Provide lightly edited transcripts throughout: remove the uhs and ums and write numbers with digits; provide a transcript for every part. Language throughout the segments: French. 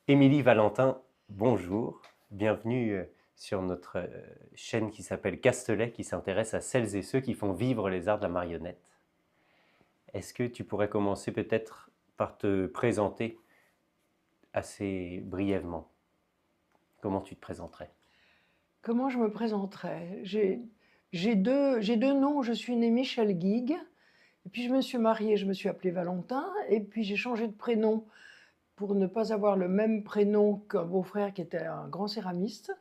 Émilie Valentin, bonjour, bienvenue sur notre chaîne qui s'appelle Castelet, qui s'intéresse à celles et ceux qui font vivre les arts de la marionnette. Est-ce que tu pourrais commencer peut-être par te présenter assez brièvement? Comment tu te présenterais? Comment je me présenterais? J'ai deux noms. Je suis née Michel Guigues, et puis je me suis mariée, je me suis appelée Valentin, et puis j'ai changé de prénom pour ne pas avoir le même prénom qu'un beau-frère qui était un grand céramiste.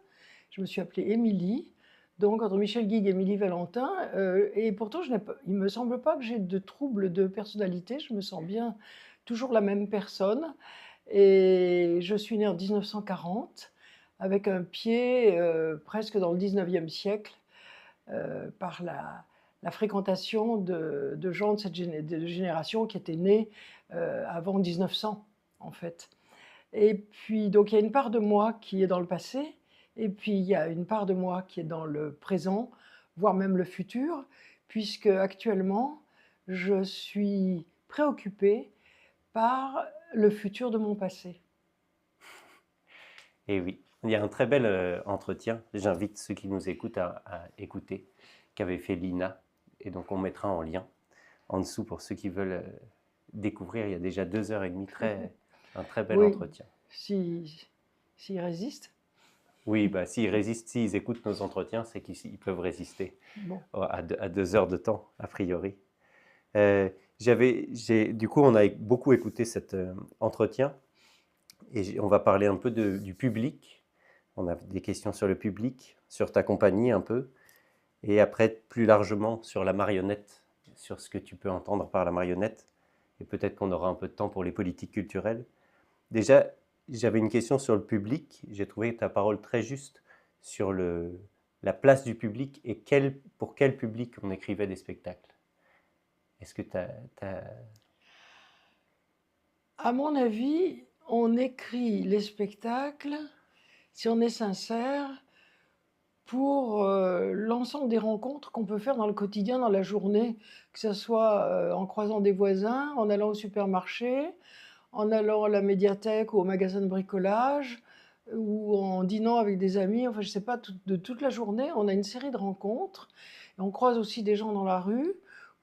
Je me suis appelée Émilie, donc entre Michel Guigues et Émilie Valentin, et pourtant il ne me semble pas que j'ai de troubles de personnalité, je me sens bien toujours la même personne, et je suis née en 1940 avec un pied presque dans le 19e siècle, par la fréquentation de gens de cette génération qui étaient nés avant 1900, en fait. Et puis, donc, il y a une part de moi qui est dans le passé, et puis il y a une part de moi qui est dans le présent, voire même le futur, puisque actuellement, je suis préoccupée par le futur de mon passé. Eh oui, il y a un très bel entretien, j'invite ceux qui nous écoutent à écouter, qu'avait fait Lina, et donc on mettra en lien en dessous pour ceux qui veulent découvrir. Il y a déjà 2 heures et demie, un très bel Oui, entretien. si, s'il résiste. Oui, bah, s'ils résistent, s'ils écoutent nos entretiens, c'est qu'ils peuvent résister Bon. à 2 heures de temps, a priori. Du coup, on a beaucoup écouté cet entretien et on va parler un peu du public. On a des questions sur le public, sur ta compagnie un peu, et après plus largement sur la marionnette, sur ce que tu peux entendre par la marionnette, et peut-être qu'on aura un peu de temps pour les politiques culturelles. Déjà, j'avais une question sur le public. J'ai trouvé ta parole très juste sur la place du public et pour quel public on écrivait des spectacles. Est-ce que tu as... À mon avis, on écrit les spectacles, si on est sincère, pour l'ensemble des rencontres qu'on peut faire dans le quotidien, dans la journée, que ce soit en croisant des voisins, en allant au supermarché, en allant à la médiathèque ou au magasin de bricolage, ou en dînant avec des amis, enfin je ne sais pas, de toute la journée, on a une série de rencontres. Et on croise aussi des gens dans la rue,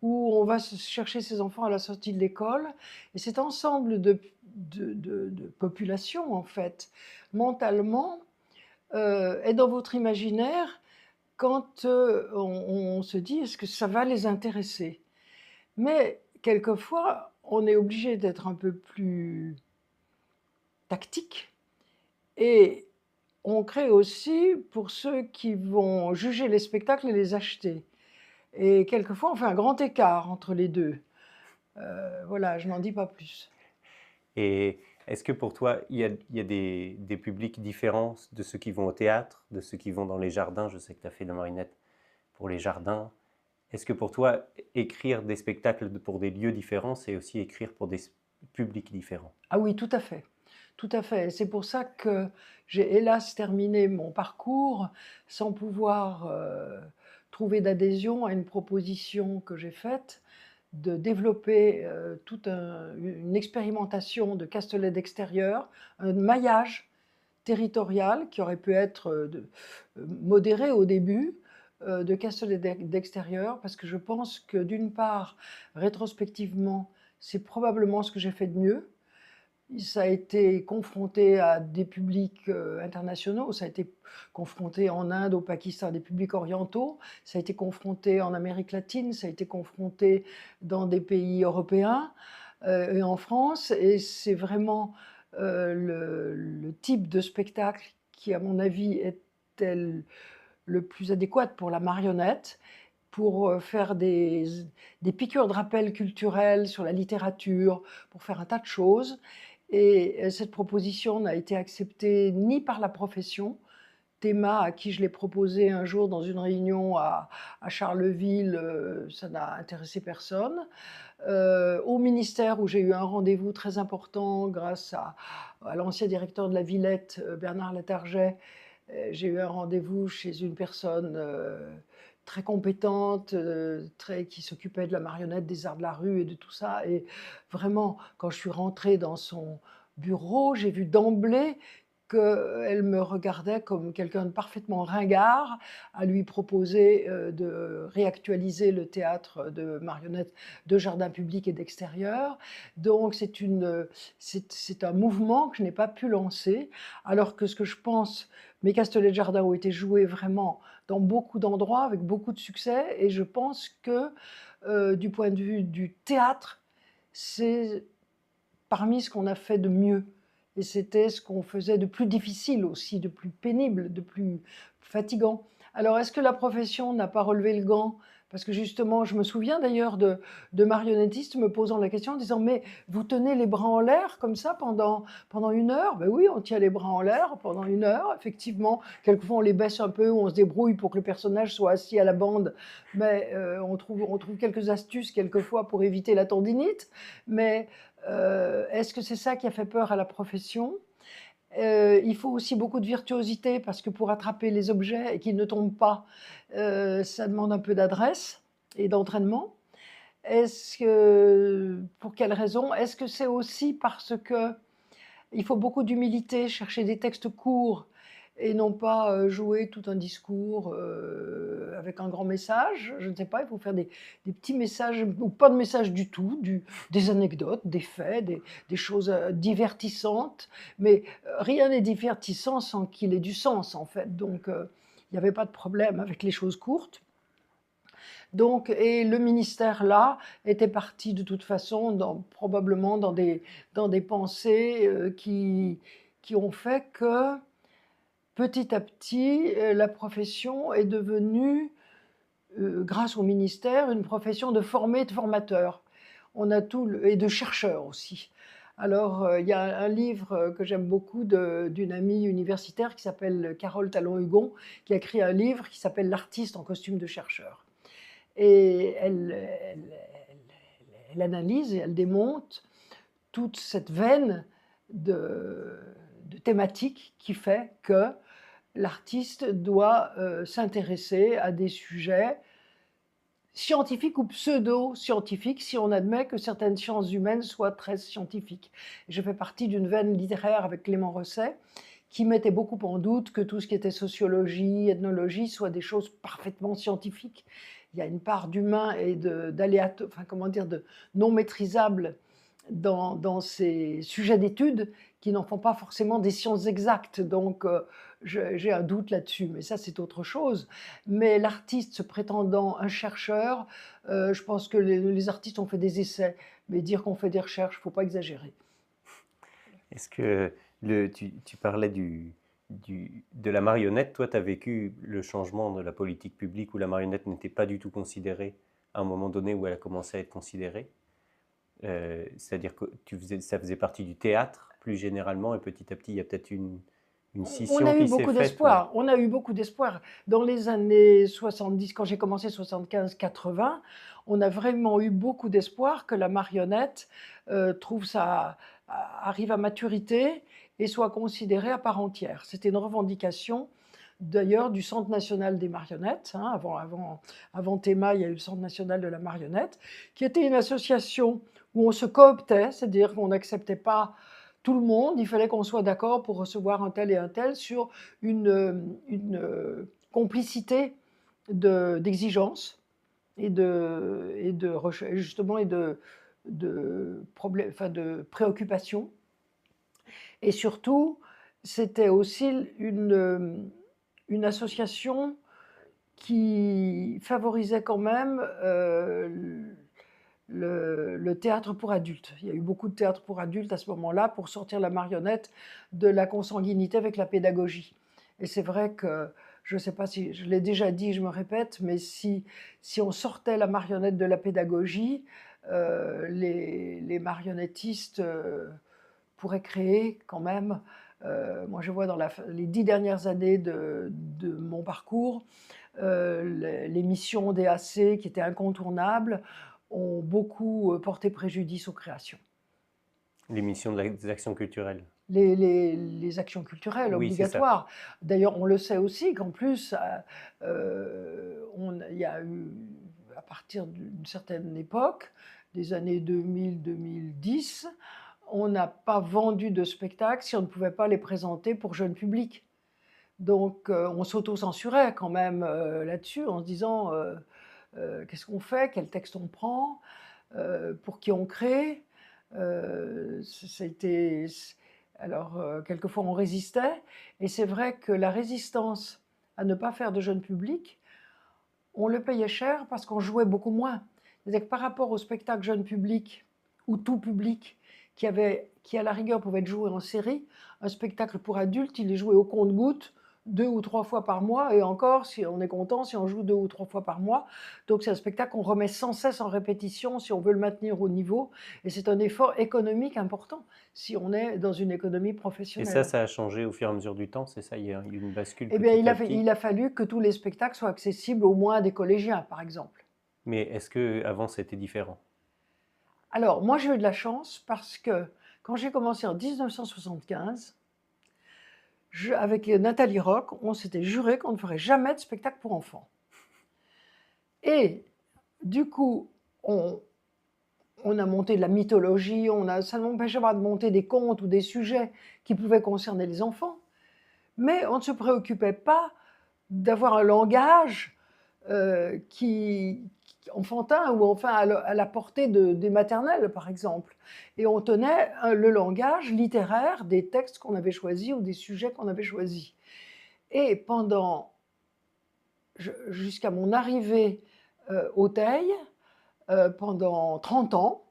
où on va chercher ses enfants à la sortie de l'école. Et cet ensemble de population, en fait, mentalement, est dans votre imaginaire quand on se dit est-ce que ça va les intéresser. Mais quelquefois, on est obligé d'être un peu plus tactique, et on crée aussi pour ceux qui vont juger les spectacles et les acheter. Et quelquefois, on fait un grand écart entre les deux. Voilà, je n'en dis pas plus. Et est-ce que pour toi, il y a des publics différents de ceux qui vont au théâtre, de ceux qui vont dans les jardins? Je sais que tu as fait la marionnette pour les jardins. Est-ce que pour toi, écrire des spectacles pour des lieux différents, c'est aussi écrire pour des publics différents? Ah oui, tout à fait. Tout à fait. C'est pour ça que j'ai hélas terminé mon parcours sans pouvoir trouver d'adhésion à une proposition que j'ai faite de développer toute une expérimentation de Castelet d'extérieur, un maillage territorial qui aurait pu être modéré au début, de Castelet d'extérieur, parce que je pense que d'une part, rétrospectivement, c'est probablement ce que j'ai fait de mieux. Ça a été confronté à des publics internationaux, ça a été confronté en Inde, au Pakistan, à des publics orientaux, ça a été confronté en Amérique latine, ça a été confronté dans des pays européens et en France, et c'est vraiment le type de spectacle qui, à mon avis, est le plus adéquat pour la marionnette, pour faire des piqûres de rappel culturel sur la littérature, pour faire un tas de choses. Et cette proposition n'a été acceptée ni par la profession. Théma, à qui je l'ai proposé un jour dans une réunion à Charleville, ça n'a intéressé personne. Au ministère, où j'ai eu un rendez-vous très important grâce à l'ancien directeur de la Villette, Bernard Latarjet, j'ai eu un rendez-vous chez une personne très compétente, qui s'occupait de la marionnette, des arts de la rue et de tout ça. Et vraiment, quand je suis rentrée dans bureau, j'ai vu d'emblée qu'elle me regardait comme quelqu'un de parfaitement ringard, à lui proposer de réactualiser le théâtre de marionnettes de jardin public et d'extérieur. Donc c'est un mouvement que je n'ai pas pu lancer, alors que ce que je pense, mes Castellets de jardin ont été joués vraiment dans beaucoup d'endroits, avec beaucoup de succès, et je pense que du point de vue du théâtre, c'est parmi ce qu'on a fait de mieux. Et c'était ce qu'on faisait de plus difficile aussi, de plus pénible, de plus fatigant. Alors, est-ce que la profession n'a pas relevé le gant? Parce que justement, je me souviens d'ailleurs de marionnettistes me posant la question en disant: mais vous tenez les bras en l'air comme ça pendant 1 heure? Ben oui, on tient les bras en l'air pendant 1 heure, effectivement. Quelquefois, on les baisse un peu, on se débrouille pour que le personnage soit assis à la bande, mais on trouve quelques astuces quelquefois pour éviter la tendinite. Mais est-ce que c'est ça qui a fait peur à la profession? Il faut aussi beaucoup de virtuosité parce que pour attraper les objets et qu'ils ne tombent pas, ça demande un peu d'adresse et d'entraînement. Pour quelle raison? Est-ce que c'est aussi parce que il faut beaucoup d'humilité, chercher des textes courts et non pas jouer tout un discours avec un grand message? Je ne sais pas, il faut faire des petits messages ou pas de message du tout, des anecdotes, des faits, des choses divertissantes, mais rien n'est divertissant sans qu'il ait du sens en fait. Donc il n'y avait pas de problème avec les choses courtes. Donc, et le ministère là était parti de toute façon probablement dans des pensées qui ont fait que petit à petit la profession est devenue, grâce au ministère, une profession de formés et de formateurs. On a et de chercheurs aussi. Alors, il y a un livre que j'aime beaucoup d'une amie universitaire qui s'appelle Carole Talon-Hugon, qui a écrit un livre qui s'appelle L'artiste en costume de chercheur. Et elle analyse et elle démonte toute cette veine de thématique qui fait que l'artiste doit s'intéresser à des sujets scientifiques ou pseudo-scientifiques, si on admet que certaines sciences humaines soient très scientifiques. Je fais partie d'une veine littéraire avec Clément Rosset, qui mettait beaucoup en doute que tout ce qui était sociologie, ethnologie, soit des choses parfaitement scientifiques. Il y a une part d'humain et d'aléatoire, enfin comment dire, de non maîtrisable dans ces sujets d'études qui n'en font pas forcément des sciences exactes. Donc j'ai un doute là-dessus, mais ça c'est autre chose. Mais l'artiste se prétendant un chercheur, je pense que les artistes ont fait des essais, mais dire qu'on fait des recherches, il ne faut pas exagérer. Est-ce que tu parlais de la marionnette, toi tu as vécu le changement de la politique publique où la marionnette n'était pas du tout considérée à un moment donné où elle a commencé à être considérée? C'est-à-dire que ça faisait partie du théâtre plus généralement et petit à petit il y a peut-être une On scission a eu qui s'est beaucoup faite. d'espoir. On a eu beaucoup d'espoir. Dans les années 70, quand j'ai commencé 75-80, on a vraiment eu beaucoup d'espoir que la marionnette arrive à maturité et soit considérée à part entière. C'était une revendication d'ailleurs du Centre national des marionnettes. Hein, avant Théma, il y a eu le Centre national de la marionnette, qui était une association où on se cooptait, c'est-à-dire qu'on n'acceptait pas tout le monde, il fallait qu'on soit d'accord pour recevoir un tel et un tel sur une complicité d'exigences justement de préoccupations. Et surtout, c'était aussi une association qui favorisait quand même le théâtre pour adultes. Il y a eu beaucoup de théâtre pour adultes à ce moment-là pour sortir la marionnette de la consanguinité avec la pédagogie. Et c'est vrai que, je ne sais pas si je l'ai déjà dit, je me répète, mais si on sortait la marionnette de la pédagogie, les marionnettistes pourraient créer quand même, moi je vois dans les 10 dernières années de mon parcours, les missions DAC qui étaient incontournables ont beaucoup porté préjudice aux créations. L'émission des actions culturelles. Les actions culturelles Oui, c'est ça. obligatoires. D'ailleurs, on le sait aussi qu'en plus, il y a eu, à partir d'une certaine époque, des années 2000-2010, on n'a pas vendu de spectacles si on ne pouvait pas les présenter pour jeune public. Donc on s'auto-censurait quand même là-dessus en se disant qu'est-ce qu'on fait, quel texte on prend, pour qui on crée. C'était alors quelquefois on résistait, et c'est vrai que la résistance à ne pas faire de jeune public, on le payait cher parce qu'on jouait beaucoup moins. C'est-à-dire que par rapport au spectacle jeune public ou tout public qui à la rigueur pouvait être joué en série, un spectacle pour adultes, il est joué au compte-gouttes 2 ou 3 fois par mois, et encore, si on est content, si on joue 2 ou 3 fois par mois. Donc c'est un spectacle qu'on remet sans cesse en répétition si on veut le maintenir au niveau, et c'est un effort économique important si on est dans une économie Et professionnelle. ça a changé au fur et à mesure du temps, c'est ça? Il y a eu une bascule Eh bien, petit à petit. il a fallu que tous les spectacles soient accessibles au moins à des collégiens, par exemple. Mais est-ce qu'avant c'était différent? Alors, moi, j'ai eu de la chance parce que quand j'ai commencé en 1975, avec Nathalie Rock, on s'était juré qu'on ne ferait jamais de spectacle pour enfants. Et du coup, on a monté de la mythologie, ça ne m'empêchait pas de monter des contes ou des sujets qui pouvaient concerner les enfants, mais on ne se préoccupait pas d'avoir un langage enfantin ou enfin à la portée des maternelles, par exemple. Et on tenait le langage littéraire des textes qu'on avait choisis ou des sujets qu'on avait choisis. Et jusqu'à mon arrivée au Teil, pendant 30 ans,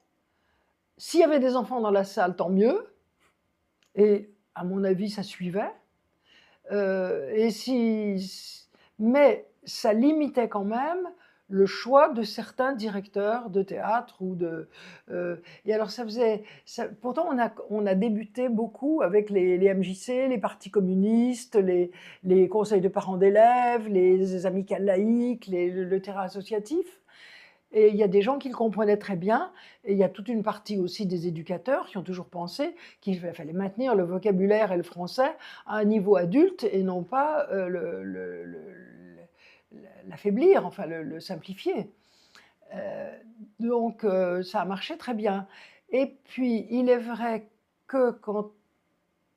s'il y avait des enfants dans la salle, tant mieux. Et à mon avis, ça suivait. Mais ça limitait quand même le choix de certains directeurs de théâtre et alors pourtant on a débuté beaucoup avec les MJC, les partis communistes, les conseils de parents d'élèves, les amicales laïques, le terrain associatif. Et il y a des gens qui le comprenaient très bien, et il y a toute une partie aussi des éducateurs qui ont toujours pensé qu'il fallait maintenir le vocabulaire et le français à un niveau adulte et non pas l'affaiblir, enfin le simplifier. Donc ça a marché très bien. Et puis il est vrai que quand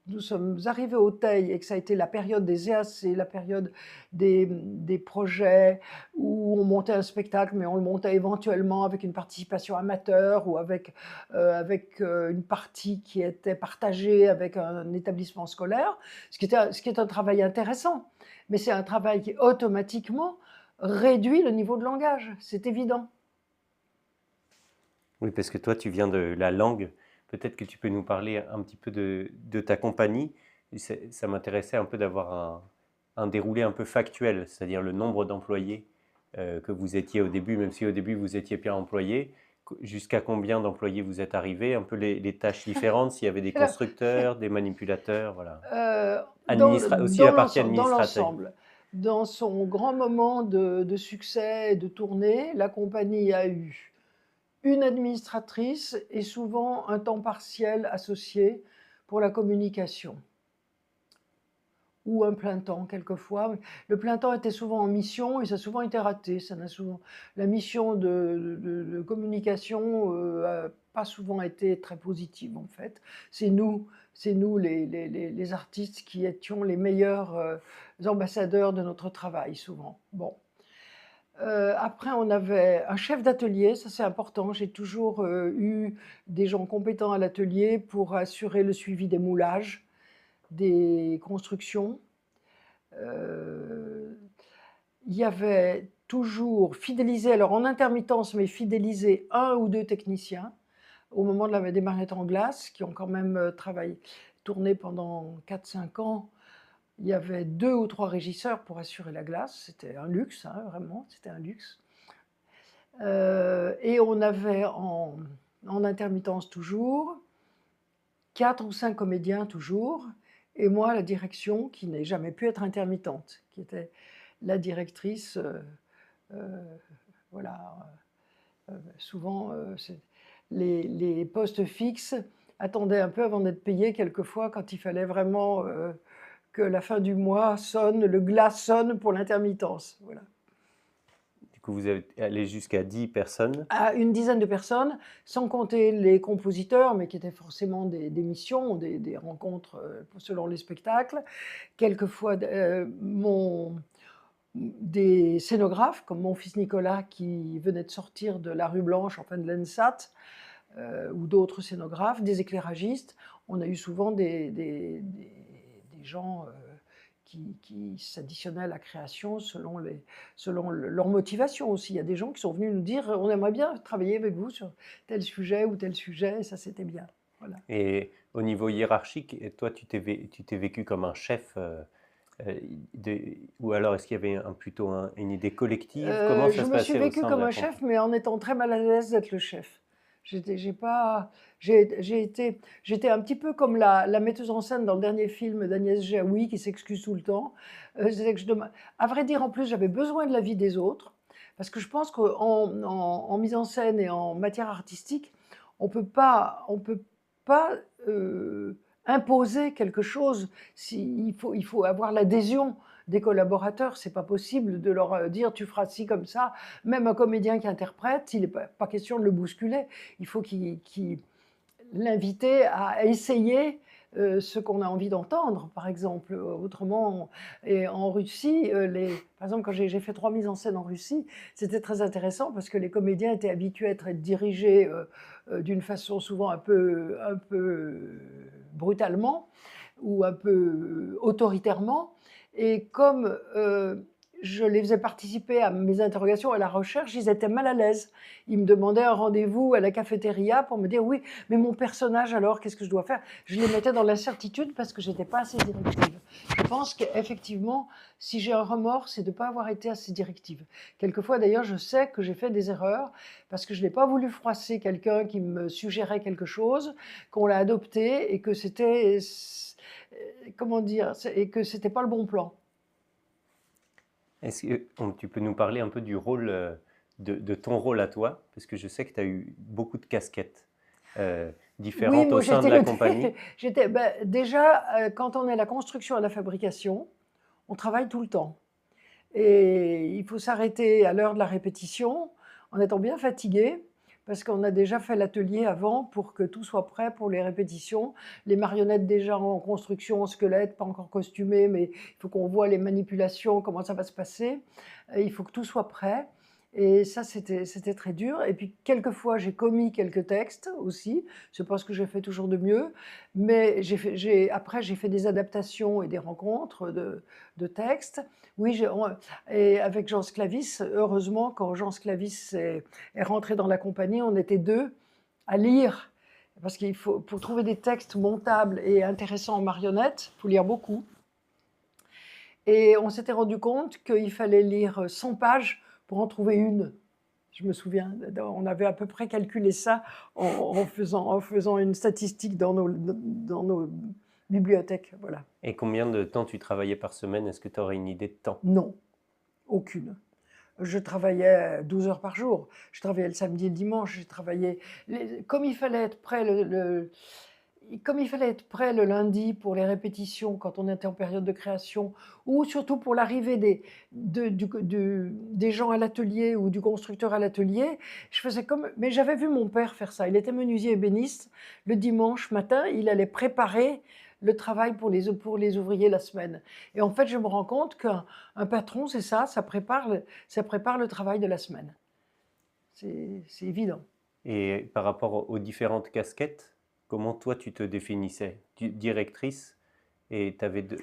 nous sommes arrivés au Teil et que ça a été la période des EAC, la période des projets où on montait un spectacle, mais on le montait éventuellement avec une participation amateur ou avec une partie qui était partagée avec un établissement scolaire, ce qui est un travail intéressant. Mais c'est un travail qui automatiquement réduit le niveau de langage, c'est évident. Oui, parce que toi, tu viens de la langue. Peut-être que tu peux nous parler un petit peu de ta compagnie. Ça m'intéressait un peu d'avoir un déroulé un peu factuel, c'est-à-dire le nombre d'employés que vous étiez au début, même si au début vous étiez bien employé. Jusqu'à combien d'employés vous êtes arrivés, un peu les tâches différentes, s'il y avait des constructeurs, des manipulateurs, voilà. Aussi la partie Dans administrative. l'ensemble, dans son grand moment de succès et de tournée, la compagnie a eu une administratrice et souvent un temps partiel associé pour la communication. Ou un plein temps, quelquefois. Le plein temps était souvent en mission et ça a souvent été raté. La mission de communication n'a pas souvent été très positive, en fait. C'est nous les artistes, qui étions les meilleurs ambassadeurs de notre travail, souvent. Bon. Après, on avait un chef d'atelier, ça c'est important. J'ai toujours eu des gens compétents à l'atelier pour assurer le suivi des moulages, des constructions. Il y avait toujours fidélisé, alors en intermittence, mais fidélisé 1 ou 2 techniciens au moment des marionnettes en glace, qui ont quand même tourné pendant 4-5 ans. Il y avait 2 ou 3 régisseurs pour assurer la glace. C'était un luxe, hein, vraiment, c'était un luxe. Et on avait en intermittence toujours 4 ou 5 comédiens toujours, et moi la direction qui n'ait jamais pu être intermittente, qui était la directrice. Voilà, souvent les postes fixes attendaient un peu avant d'être payés quelquefois quand il fallait vraiment que la fin du mois sonne, le glas sonne pour l'intermittence. Voilà. que vous êtes allé jusqu'à 10 personnes. À une dizaine de personnes, sans compter les compositeurs, mais qui étaient forcément des missions, des rencontres selon les spectacles. Quelquefois, des scénographes, comme mon fils Nicolas, qui venait de sortir de la rue Blanche, enfin de l'ENSAT, ou d'autres scénographes, des éclairagistes. On a eu souvent des gens qui s'additionnaient à la création selon leur motivation aussi. Il y a des gens qui sont venus nous dire on aimerait bien travailler avec vous sur tel sujet ou tel sujet, et ça c'était bien. Voilà. Et au niveau hiérarchique, et toi, tu t'es vécu comme un chef ou alors est-ce qu'il y avait plutôt une idée collective? Comment Je ça se me suis passait au vécue sein de comme la un chef, mais en étant très mal à l'aise d'être le chef. J'étais un petit peu comme la metteuse en scène dans le dernier film d'Agnès Jaoui qui s'excuse tout le temps. À vrai dire, en plus, j'avais besoin de l'avis des autres, parce que je pense qu'en mise en scène et en matière artistique, on peut pas imposer quelque chose. Il faut avoir l'adhésion des collaborateurs. C'est pas possible de leur dire tu feras ci comme ça. Même un comédien qui interprète, il n'est pas question de le bousculer. Il faut l'inviter à essayer ce qu'on a envie d'entendre, par exemple. Autrement, et en Russie, par exemple, quand j'ai fait 3 mises en scène en Russie, c'était très intéressant parce que les comédiens étaient habitués à être dirigés d'une façon souvent un peu brutalement ou un peu autoritairement. Et comme je les faisais participer à mes interrogations, à la recherche, ils étaient mal à l'aise. Ils me demandaient un rendez-vous à la cafétéria pour me dire oui, mais mon personnage alors, qu'est-ce que je dois faire? Je les mettais dans l'incertitude parce que je n'étais pas assez directive. Je pense qu'effectivement, si j'ai un remords, c'est de ne pas avoir été assez directive. Quelquefois d'ailleurs, je sais que j'ai fait des erreurs parce que je n'ai pas voulu froisser quelqu'un qui me suggérait quelque chose, qu'on l'a adopté et que c'était, comment dire, et que c'était pas le bon plan. Est-ce que tu peux nous parler un peu du rôle, de ton rôle à toi? Parce que je sais que tu as eu beaucoup de casquettes Oui, différentes au moi sein de la compagnie. déjà, quand on est à la construction et à la fabrication, on travaille tout le temps. Et il faut s'arrêter à l'heure de la répétition en étant bien fatigué, parce qu'on a déjà fait l'atelier avant pour que tout soit prêt pour les répétitions. Les marionnettes déjà en construction, en squelette, pas encore costumées, mais il faut qu'on voit les manipulations, comment ça va se passer. Il faut que tout soit prêt. Et ça, c'était très dur. Et puis, quelquefois, j'ai commis quelques textes aussi. C'est pas ce que j'ai fait toujours de mieux. Mais après, j'ai fait des adaptations et des rencontres de textes. Oui, et avec Jean Sclavis, heureusement, quand Jean Sclavis est rentré dans la compagnie, on était 2 à lire. Parce qu'il faut, pour trouver des textes montables et intéressants en marionnette, il faut lire beaucoup. Et on s'était rendu compte qu'il fallait lire 100 pages pour en trouver une. Je me souviens, on avait à peu près calculé ça en faisant une statistique dans nos bibliothèques. Voilà. Et combien de temps tu travaillais par semaine? Est-ce que tu aurais une idée de temps? Non, aucune. Je travaillais 12 heures par jour. Je travaillais le samedi et le dimanche. Comme il fallait être prêt comme il fallait être prêt le lundi pour les répétitions quand on était en période de création, ou surtout pour l'arrivée des gens à l'atelier ou du constructeur à l'atelier, je faisais comme. Mais j'avais vu mon père faire ça. Il était menuisier ébéniste. Le dimanche matin, il allait préparer le travail pour les ouvriers la semaine. Et en fait, je me rends compte qu'un patron, c'est ça, ça prépare le travail de la semaine. C'est évident. Et par rapport aux différentes casquettes, comment toi tu te définissais? Directrice, et tu avais deux.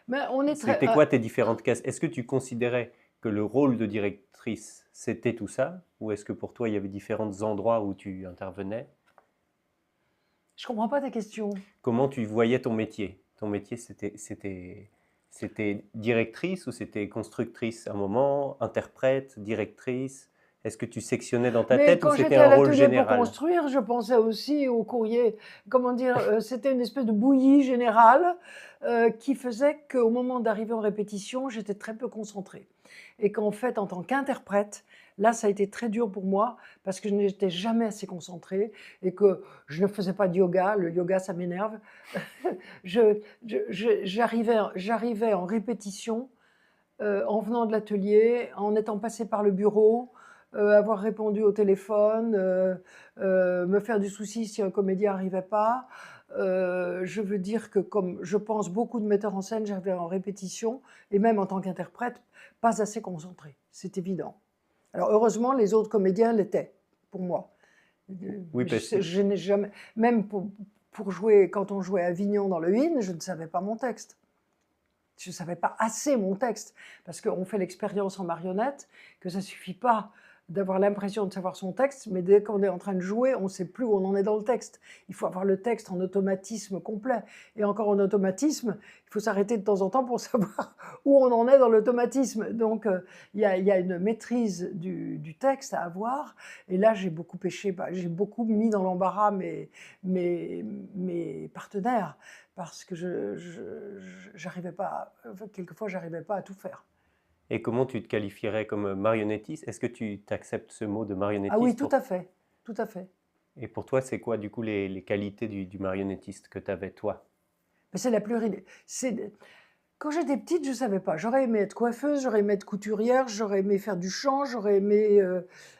Mais on est très. C'était quoi tes différentes casquettes? Est-ce que tu considérais que le rôle de directrice, c'était tout ça? Ou est-ce que pour toi, il y avait différents endroits où tu intervenais? Je comprends pas ta question. Comment tu voyais ton métier? Ton métier, c'était directrice ou c'était constructrice à un moment, interprète, directrice? Est-ce que tu sectionnais dans ta Mais tête ou quand c'était j'étais à un rôle l'atelier pour général? construire, je pensais aussi au courrier. Comment dire, c'était une espèce de bouillie générale qui faisait qu'au moment d'arriver en répétition, j'étais très peu concentrée. Et qu'en fait, en tant qu'interprète, là, ça a été très dur pour moi parce que je n'étais jamais assez concentrée et que je ne faisais pas de yoga. Le yoga, ça m'énerve. J'arrivais en répétition en venant de l'atelier, en étant passé par le bureau, avoir répondu au téléphone, me faire du souci si un comédien n'arrivait pas. Je veux dire que comme je pense beaucoup de metteurs en scène, j'avais en répétition, et même en tant qu'interprète, pas assez concentré, c'est évident. Alors heureusement, les autres comédiens l'étaient, pour moi. Oui, parce que Je n'ai jamais, même pour jouer, quand on jouait à Avignon dans le In, je ne savais pas mon texte. Je ne savais pas assez mon texte, parce qu'on fait l'expérience en marionnette, que ça ne suffit pas d'avoir l'impression de savoir son texte, mais dès qu'on est en train de jouer, on ne sait plus où on en est dans le texte. Il faut avoir le texte en automatisme complet. Et encore en automatisme, il faut s'arrêter de temps en temps pour savoir où on en est dans l'automatisme. Donc, il y a une maîtrise du texte à avoir. Et là, j'ai beaucoup pêché, j'ai beaucoup mis dans l'embarras mes partenaires, parce que j'arrivais pas, quelquefois, j'arrivais pas à tout faire. et comment tu te qualifierais comme marionnettiste? Est-ce que tu t'acceptes ce mot de Ah oui, marionnettiste tout à fait, tout à fait. Et pour toi, c'est quoi du coup les qualités du marionnettiste que tu avais toi? Mais c'est la plus... Quand j'étais petite, je savais pas. J'aurais aimé être coiffeuse, j'aurais aimé être couturière, j'aurais aimé faire du chant, j'aurais aimé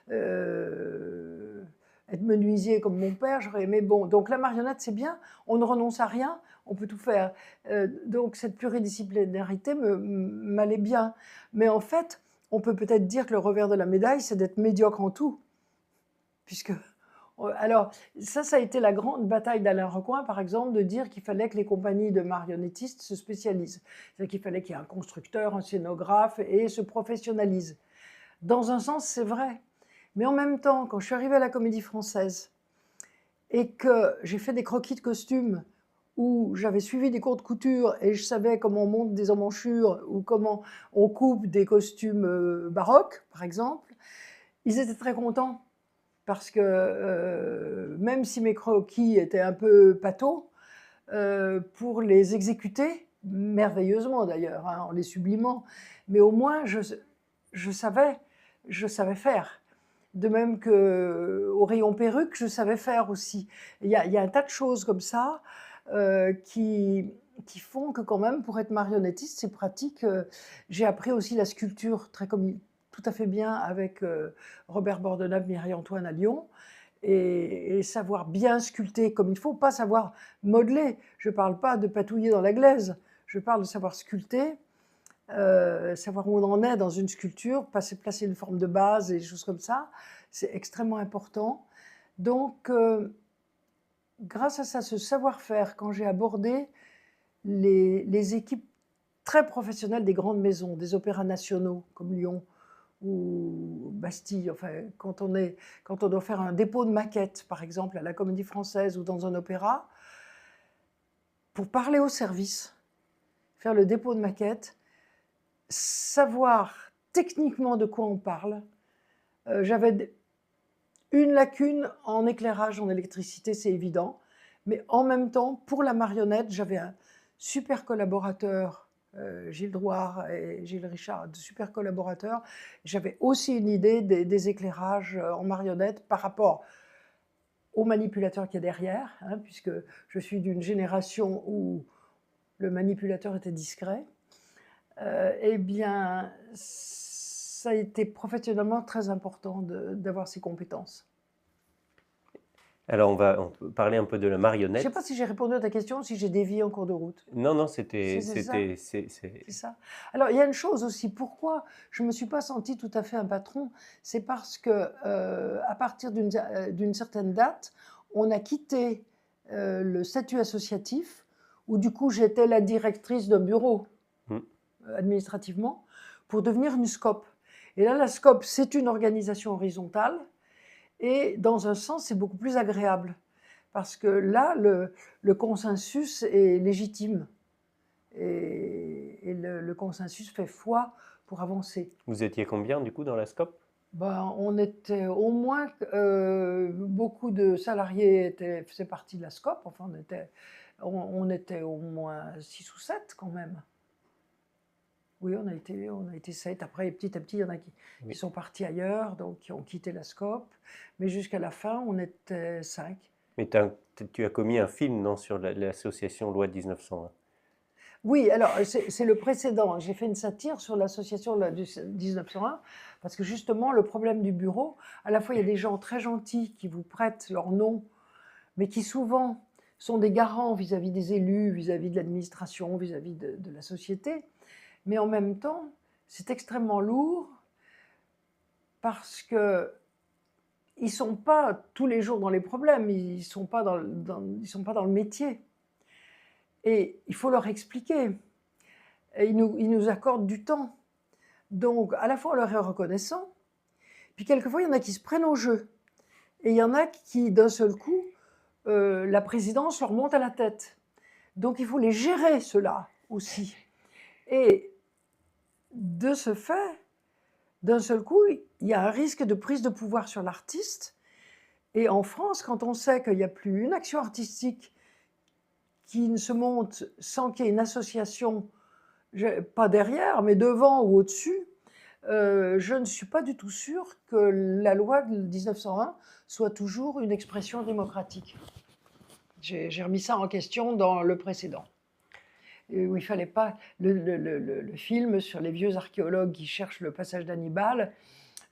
être menuisier comme mon père, j'aurais aimé... Bon, donc la marionnette, c'est bien, on ne renonce à rien, on peut tout faire. Donc cette pluridisciplinarité m'allait bien. Mais en fait, on peut peut-être dire que le revers de la médaille, c'est d'être médiocre en tout. Puisque alors, ça a été la grande bataille d'Alain Recoin, par exemple, de dire qu'il fallait que les compagnies de marionnettistes se spécialisent. C'est-à-dire qu'il fallait qu'il y ait un constructeur, un scénographe et se professionnalisent. Dans un sens, c'est vrai. Mais en même temps, quand je suis arrivée à la Comédie Française et que j'ai fait des croquis de costumes où j'avais suivi des cours de couture et je savais comment on monte des emmanchures ou comment on coupe des costumes baroques, par exemple, ils étaient très contents. Parce que même si mes croquis étaient un peu pâteaux, pour les exécuter, merveilleusement d'ailleurs, hein, en les sublimant, mais au moins je savais faire. De même qu'au rayon perruque, je savais faire aussi. Il y a un tas de choses comme ça qui font que quand même, pour être marionnettiste, c'est pratique. J'ai appris aussi la sculpture tout à fait bien avec Robert Bordenave, Marie-Antoine à Lyon, et savoir bien sculpter comme il faut, pas savoir modeler. Je ne parle pas de patouiller dans la glaise, je parle de savoir sculpter, savoir où on en est dans une sculpture, placer une forme de base et des choses comme ça, c'est extrêmement important. Donc, grâce à ça, ce savoir-faire, quand j'ai abordé les équipes très professionnelles des grandes maisons, des opéras nationaux comme Lyon ou Bastille, enfin, quand on doit faire un dépôt de maquette, par exemple, à la Comédie Française ou dans un opéra, pour parler au service, faire le dépôt de maquette, savoir techniquement de quoi on parle. J'avais une lacune en éclairage, en électricité, c'est évident, mais en même temps, pour la marionnette, j'avais un super collaborateur, Gilles Drouard et Gilles Richard, de super collaborateurs. J'avais aussi une idée des éclairages en marionnette par rapport au manipulateur qu'il y a derrière, hein, puisque je suis d'une génération où le manipulateur était discret. Eh bien, ça a été professionnellement très important d'avoir ces compétences. Alors on peut parler un peu de la Je ne marionnette. sais pas si j'ai répondu à ta question ou si j'ai dévié en cours de route. Non, C'est ça. c'est C'est ça. Alors, il y a une chose aussi, pourquoi je ne me suis pas sentie tout à fait un patron, c'est parce que à partir d'une certaine date, on a quitté le statut associatif, où du coup j'étais la directrice d'un bureau administrativement, pour devenir une SCOP. Et là, la SCOP, c'est une organisation horizontale, et dans un sens, c'est beaucoup plus agréable, parce que là, le consensus est légitime. Et le consensus fait foi pour avancer. Vous étiez combien du coup dans la SCOP? Ben, on était au moins, beaucoup de salariés faisaient partie de la SCOP, enfin on était au moins 6 ou 7 quand même. Oui, on a été 7. Après, petit à petit, il y en a qui sont partis ailleurs, donc qui ont quitté la SCOP. Mais jusqu'à la fin, on était 5. Mais tu as commis un film, non, sur l'association Loi 1901? Oui, alors c'est le précédent. J'ai fait une satire sur l'association du 1901, parce que justement, le problème du bureau, à la fois, il y a des gens très gentils qui vous prêtent leur nom, mais qui souvent sont des garants vis-à-vis des élus, vis-à-vis de l'administration, vis-à-vis de la société. Mais en même temps, c'est extrêmement lourd parce que ils sont pas tous les jours dans les problèmes, ils sont pas ils sont pas dans le métier. Et il faut leur expliquer. Et ils nous accordent du temps. Donc, à la fois, on leur est reconnaissant, puis quelquefois, il y en a qui se prennent au jeu. Et il y en a qui, d'un seul coup, la présidence leur monte à la tête. Donc, il faut les gérer, ceux-là aussi. Et de ce fait, d'un seul coup, il y a un risque de prise de pouvoir sur l'artiste. Et en France, quand on sait qu'il n'y a plus une action artistique qui ne se monte sans qu'il y ait une association, pas derrière, mais devant ou au-dessus, je ne suis pas du tout sûre que la loi de 1901 soit toujours une expression démocratique. J'ai remis ça en question dans le précédent, où il fallait pas le film sur les vieux archéologues qui cherchent le passage d'Hannibal.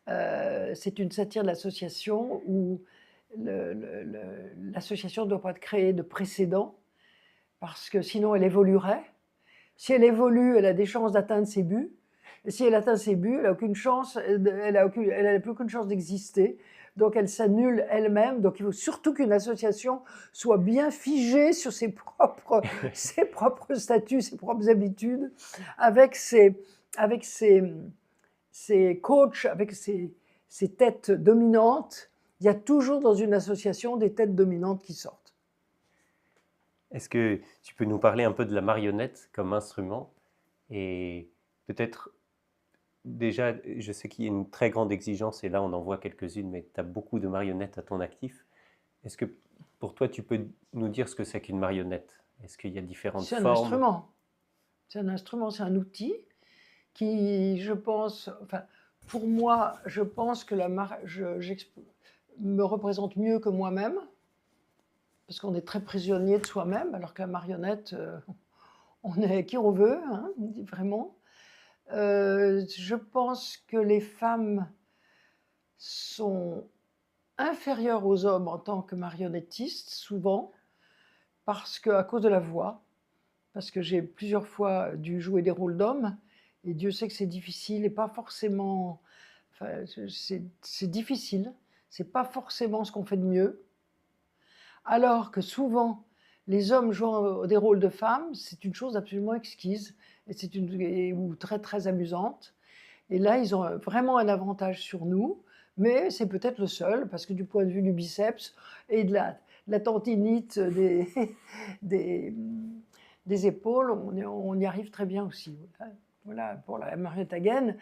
C'est une satire de l'association où l'association ne doit pas créer de précédent parce que sinon elle évoluerait. Si elle évolue, elle a des chances d'atteindre ses buts. Et si elle atteint ses buts, elle n'a aucune chance, elle plus aucune chance d'exister. Donc elle s'annule elle-même. Donc il faut surtout qu'une association soit bien figée sur ses propres statuts, ses propres habitudes, avec ses coachs, avec ses têtes dominantes. Il y a toujours dans une association des têtes dominantes qui sortent. Est-ce que tu peux nous parler un peu de la marionnette comme instrument? Et peut-être, déjà, je sais qu'il y a une très grande exigence, et là on en voit quelques-unes, mais tu as beaucoup de marionnettes à ton actif. Est-ce que pour toi, tu peux nous dire ce que c'est qu'une marionnette? Est-ce qu'il y a différentes C'est un formes? instrument. C'est un instrument, c'est un outil qui, je pense, enfin, pour moi, je pense que me représente mieux que moi-même, parce qu'on est très prisonnier de soi-même, alors que la marionnette, on est qui on veut, hein, vraiment. Je pense que les femmes sont inférieures aux hommes en tant que marionnettistes, souvent, parce qu'à cause de la voix, parce que j'ai plusieurs fois dû jouer des rôles d'hommes, et Dieu sait que c'est difficile, et pas forcément... Enfin, c'est difficile, c'est pas forcément ce qu'on fait de mieux. Alors que souvent, les hommes jouant des rôles de femmes, c'est une chose absolument exquise, ou très très amusante. Et là, ils ont vraiment un avantage sur nous, mais c'est peut-être le seul, parce que du point de vue du biceps et de la tendinite des épaules, on y arrive très bien aussi. Voilà, pour la marionnette à gaine.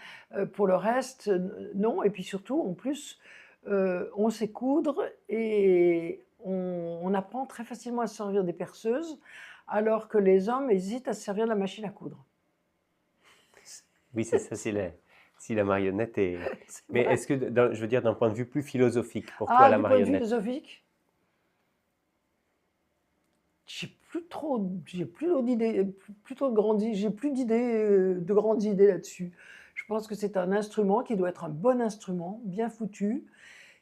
Pour le reste, non. Et puis surtout, en plus, on sait coudre et on apprend très facilement à se servir des perceuses, alors que les hommes hésitent à se servir de la machine à coudre. Oui, c'est ça, si la marionnette est... Mais vrai. est-ce que, je veux dire, d'un point de vue plus philosophique, pour toi, Ah, la du point de vue marionnette? philosophique, j'ai plus d'idées, plutôt de grandes, j'ai plus d'idées, de grandes idées là-dessus. Je pense que c'est un instrument qui doit être un bon instrument, bien foutu,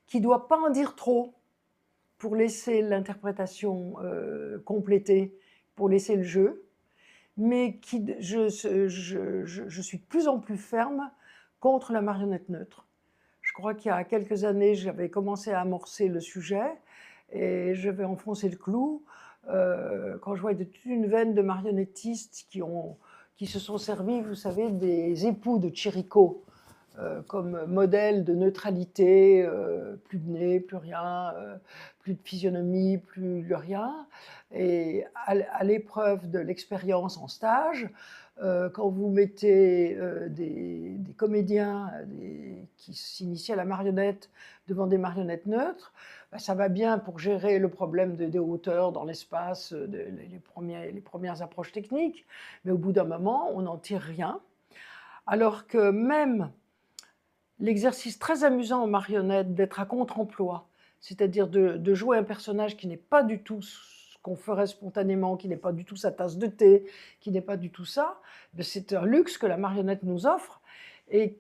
qui doit pas en dire trop pour laisser l'interprétation complétée, pour laisser le jeu, mais je suis de plus en plus ferme contre la marionnette neutre. Je crois qu'il y a quelques années, j'avais commencé à amorcer le sujet et je vais enfoncer le clou quand je vois toute une veine de marionnettistes qui se sont servis, vous savez, des époux de Chirico comme modèle de neutralité, plus de nez, plus rien, plus de physionomie, plus rien. Et à l'épreuve de l'expérience en stage, quand vous mettez des comédiens qui s'initient à la marionnette devant des marionnettes neutres, ben ça va bien pour gérer le problème des hauteurs dans l'espace, les premières approches techniques, mais au bout d'un moment, on n'en tire rien. Alors que même l'exercice très amusant en marionnette d'être à contre-emploi, c'est-à-dire de jouer un personnage qui n'est pas du tout ce qu'on ferait spontanément, qui n'est pas du tout sa tasse de thé, qui n'est pas du tout ça, ben c'est un luxe que la marionnette nous offre. Et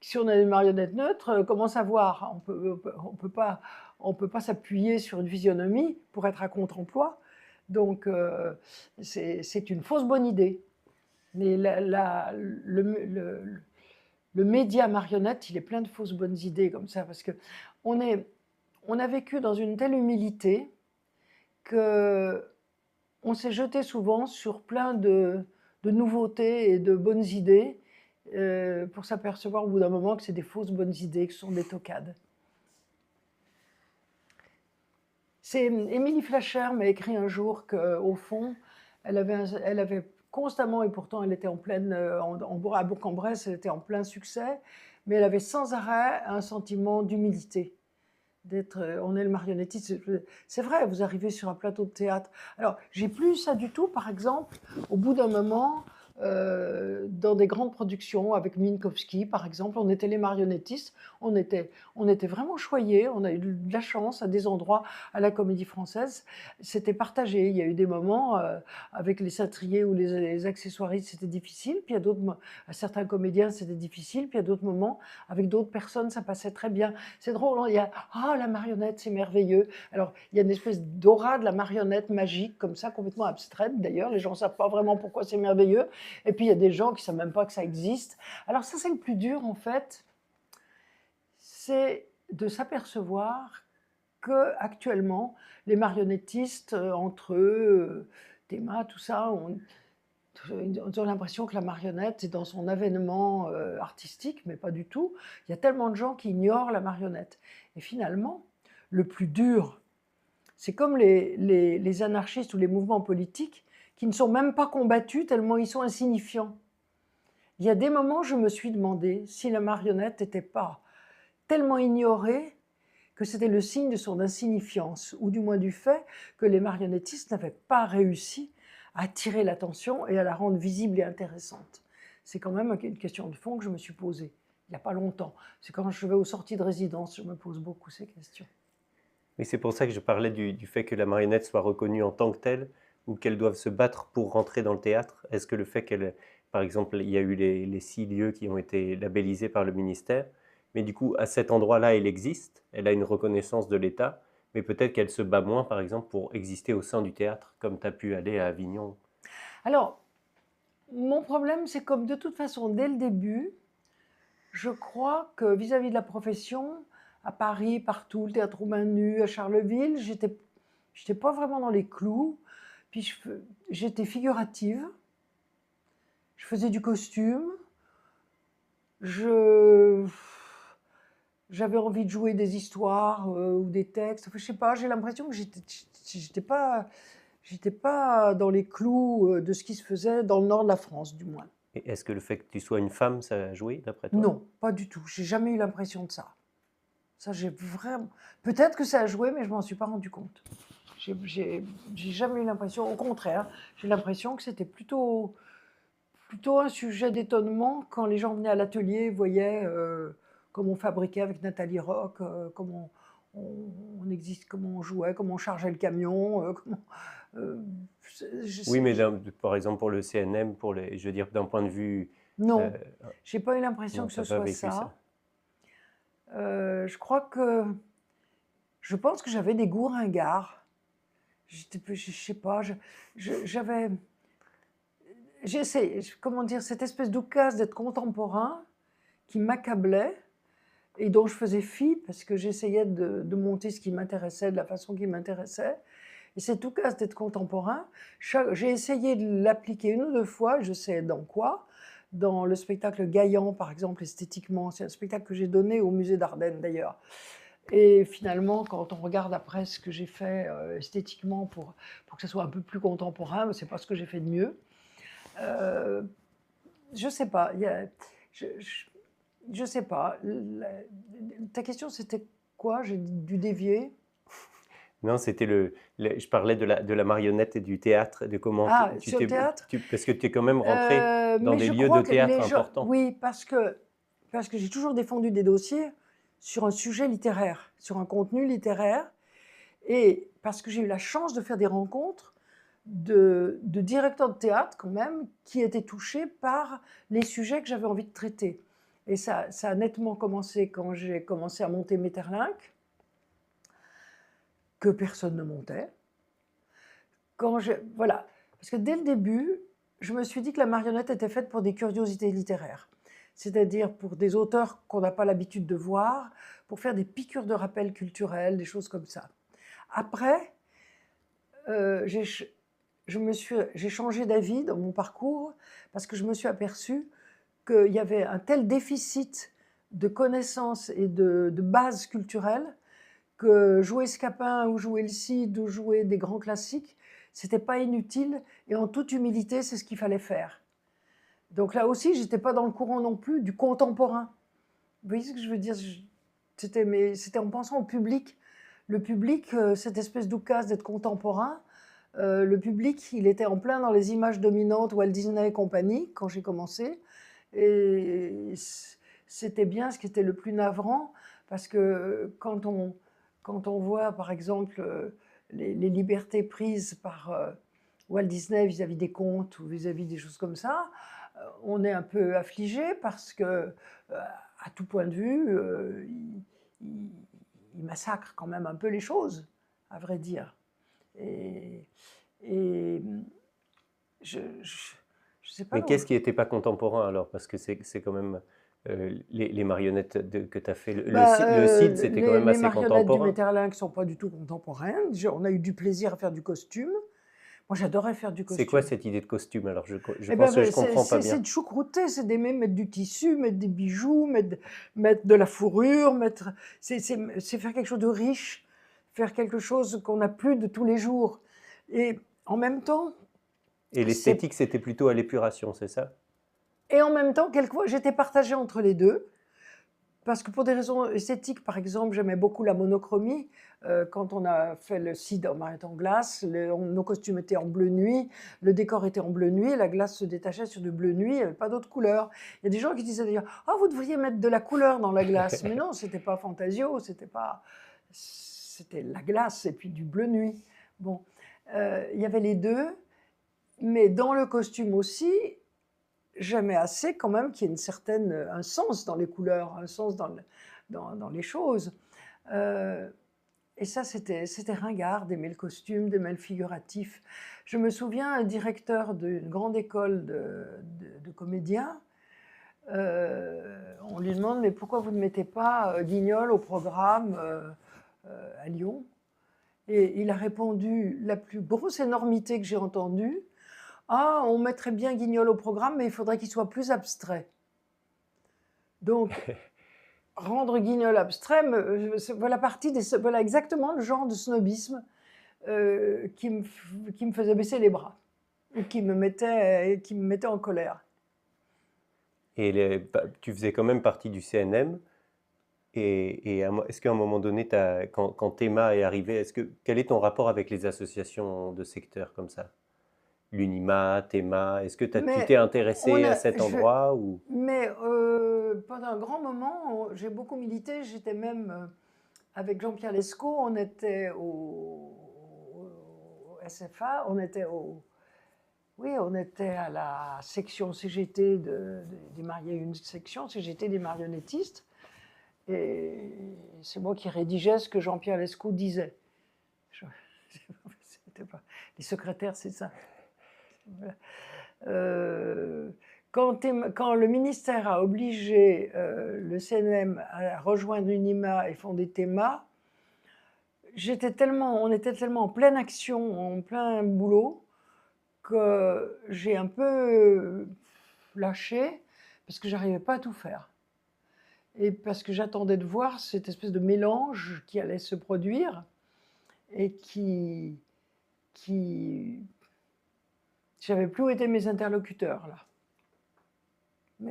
si on a une marionnette neutre, comment savoir? On peut pas s'appuyer sur une physionomie pour être à contre-emploi. Donc, c'est une fausse bonne idée. Mais le média marionnette, il est plein de fausses bonnes idées comme ça, parce que on a vécu dans une telle humilité que on s'est jeté souvent sur plein de nouveautés et de bonnes idées pour s'apercevoir au bout d'un moment que c'est des fausses bonnes idées, que ce sont des toquades. C'est Émilie Flacher m'a écrit un jour qu'au fond, elle avait constamment, et pourtant elle était en pleine, à Bourg-en-Bresse, elle était en plein succès, mais elle avait sans arrêt un sentiment d'humilité. On est le marionnettiste. C'est vrai, vous arrivez sur un plateau de théâtre. Alors, j'ai plus ça du tout, par exemple, au bout d'un moment, dans des grandes productions, avec Minkowski, par exemple, on était les marionnettistes, on était vraiment choyés, on a eu de la chance à des endroits, à la Comédie Française, c'était partagé. Il y a eu des moments avec les cintriers ou les accessoiristes, c'était difficile, puis il y a d'autres, à certains comédiens, c'était difficile, puis il y a d'autres moments, avec d'autres personnes, ça passait très bien. C'est drôle, il y a « Ah, la marionnette, c'est merveilleux !» Alors, il y a une espèce d'aura de la marionnette magique, comme ça, complètement abstraite d'ailleurs, les gens ne savent pas vraiment pourquoi c'est merveilleux. Et puis, il y a des gens qui ne savent même pas que ça existe. Alors ça, c'est le plus dur, en fait, c'est de s'apercevoir qu'actuellement, les marionnettistes, entre eux, Théma, tout ça, ont l'impression que la marionnette est dans son avènement artistique, mais pas du tout. Il y a tellement de gens qui ignorent la marionnette. Et finalement, le plus dur, c'est comme les anarchistes ou les mouvements politiques qui ne sont même pas combattus tellement ils sont insignifiants. Il y a des moments où je me suis demandé si la marionnette n'était pas tellement ignorée que c'était le signe de son insignifiance, ou du moins du fait que les marionnettistes n'avaient pas réussi à attirer l'attention et à la rendre visible et intéressante. C'est quand même une question de fond que je me suis posée il n'y a pas longtemps. C'est quand je vais aux sorties de résidence, je me pose beaucoup ces questions. Et c'est pour ça que je parlais du fait que la marionnette soit reconnue en tant que telle, ou qu'elle doive se battre pour rentrer dans le théâtre. Est-ce que le fait qu'elle, par exemple, il y a eu les 6 lieux qui ont été labellisés par le ministère, mais du coup, à cet endroit-là, elle existe, elle a une reconnaissance de l'État, mais peut-être qu'elle se bat moins, par exemple, pour exister au sein du théâtre, comme tu as pu aller à Avignon. Alors, mon problème, c'est comme de toute façon, dès le début, je crois que vis-à-vis de la profession, à Paris, partout, le Théâtre Roumain Nu, à Charleville, j'étais pas vraiment dans les clous. Puis j'étais figurative, je faisais du costume, j'avais envie de jouer des histoires ou des textes. Enfin, je sais pas, j'ai l'impression que j'étais pas dans les clous de ce qui se faisait dans le nord de la France, du moins. Et est-ce que le fait que tu sois une femme, ça a joué, d'après toi? Non, pas du tout. J'ai jamais eu l'impression de ça. Ça, j'ai vraiment... Peut-être que ça a joué, mais je m'en suis pas rendu compte. J'ai jamais eu l'impression, au contraire, j'ai l'impression que c'était plutôt un sujet d'étonnement quand les gens venaient à l'atelier, voyaient comment on fabriquait avec Nathalie Rock, comment on existe, comment on jouait, comment on chargeait le camion. Oui, mais par exemple pour le CNM, je veux dire d'un point de vue... Non, j'ai pas eu l'impression non, que ce t'as pas soit vécu ça. Je crois que... Je pense que j'avais des goûts ringards. Je sais pas, j'avais... J'essaie, comment dire, cette espèce d'occasion d'être contemporain qui m'accablait et dont je faisais fi parce que j'essayais de monter ce qui m'intéressait de la façon qui m'intéressait. Et cette occasion d'être contemporain, j'ai essayé de l'appliquer une ou deux fois, je sais dans quoi. Dans le spectacle Gaillan, par exemple, esthétiquement, c'est un spectacle que j'ai donné au musée d'Ardenne d'ailleurs. Et finalement, quand on regarde après ce que j'ai fait esthétiquement pour que ça soit un peu plus contemporain, c'est pas ce que j'ai fait de mieux. Je sais pas. Je sais pas. Ta question, c'était quoi? J'ai dû dévier. Non, c'était je parlais de la marionnette et du théâtre, de comment sur le théâtre parce que tu es quand même rentré dans des lieux de théâtre importants. Oui, parce que j'ai toujours défendu des dossiers sur un sujet littéraire, sur un contenu littéraire. Et parce que j'ai eu la chance de faire des rencontres de directeurs de théâtre quand même qui étaient touchés par les sujets que j'avais envie de traiter. Et ça a nettement commencé quand j'ai commencé à monter Maeterlinck, que personne ne montait. Voilà, parce que dès le début, je me suis dit que la marionnette était faite pour des curiosités littéraires, c'est-à-dire pour des auteurs qu'on n'a pas l'habitude de voir, pour faire des piqûres de rappel culturel, des choses comme ça. Après, j'ai changé d'avis dans mon parcours parce que je me suis aperçue qu'il y avait un tel déficit de connaissances et de bases culturelles que jouer Scapin ou jouer le Cid ou jouer des grands classiques, c'était pas inutile et en toute humilité, c'est ce qu'il fallait faire. Donc là aussi, j'étais pas dans le courant non plus du contemporain. Vous voyez ce que je veux dire? C'était en pensant au public. Le public, cette espèce d'oukase d'être contemporain, le public, il était en plein dans les images dominantes, Walt Disney et compagnie, quand j'ai commencé. Et c'était bien ce qui était le plus navrant, parce que quand on voit, par exemple, les libertés prises par Walt Disney vis-à-vis des contes ou vis-à-vis des choses comme ça, on est un peu affligé parce que, à tout point de vue, il massacre quand même un peu les choses, à vrai dire. Et je sais pas. Mais qu'est-ce qui n'était pas contemporain alors? Parce que c'est quand même les marionnettes que tu as fait. Le Cid, c'était quand même Les assez marionnettes du contemporain. Maeterlinck ne sont pas du tout contemporaines. On a eu du plaisir à faire du costume. Moi, j'adorais faire du costume. C'est quoi cette idée de costume? Alors, je Eh pense ben, que je comprends pas c'est bien. de choucrouter, c'est d'aimer mettre du tissu, mettre des bijoux, mettre de la fourrure, c'est faire quelque chose de riche, faire quelque chose qu'on n'a plus de tous les jours. Et en même temps, Et l'esthétique, c'était plutôt à l'épuration, c'est ça? et en même temps, quelquefois, j'étais partagée entre les deux. Parce que pour des raisons esthétiques, par exemple, j'aimais beaucoup la monochromie. Quand on a fait le Cid en marionnette en glace, nos costumes étaient en bleu nuit, le décor était en bleu nuit, la glace se détachait sur du bleu nuit, il n'y avait pas d'autre couleur. Il y a des gens qui disaient d'ailleurs « Ah, vous devriez mettre de la couleur dans la glace ». Mais non, c'était pas Fantasio, c'était la glace et puis du bleu nuit. Bon, il y avait les deux, mais dans le costume aussi, j'aimais assez quand même qu'il y ait un sens dans les couleurs, un sens dans les choses. Et ça, c'était ringard d'aimer le costume, d'aimer le figuratif. Je me souviens, un directeur d'une grande école de comédiens, on lui demande « Mais pourquoi vous ne mettez pas Guignol au programme à Lyon ?» Et il a répondu la plus grosse énormité que j'ai entendue. Ah, on mettrait bien Guignol au programme, mais il faudrait qu'il soit plus abstrait. Donc, rendre Guignol abstrait, voilà exactement le genre de snobisme qui me faisait baisser les bras, et qui me mettait en colère. Et tu faisais quand même partie du CNM. Et est-ce qu'à un moment donné, quand Théma est arrivé, quel est ton rapport avec les associations de secteur comme ça? L'UNIMA, Théma, est-ce que tu t'es intéressé à cet endroit ou... Mais pendant un grand moment, j'ai beaucoup milité. J'étais même avec Jean-Pierre Lescaut, on était au SFA, on était à la section CGT il y a une section CGT des marionnettistes. Et c'est moi qui rédigeais ce que Jean-Pierre Lescaut disait. Les secrétaires, c'est ça. Quand le ministère a obligé le CNM à rejoindre l'UNIMA et fonder Théma, on était tellement en pleine action, en plein boulot, que j'ai un peu lâché parce que j'arrivais pas à tout faire. Et parce que j'attendais de voir cette espèce de mélange qui allait se produire et je savais plus où étaient mes interlocuteurs, là.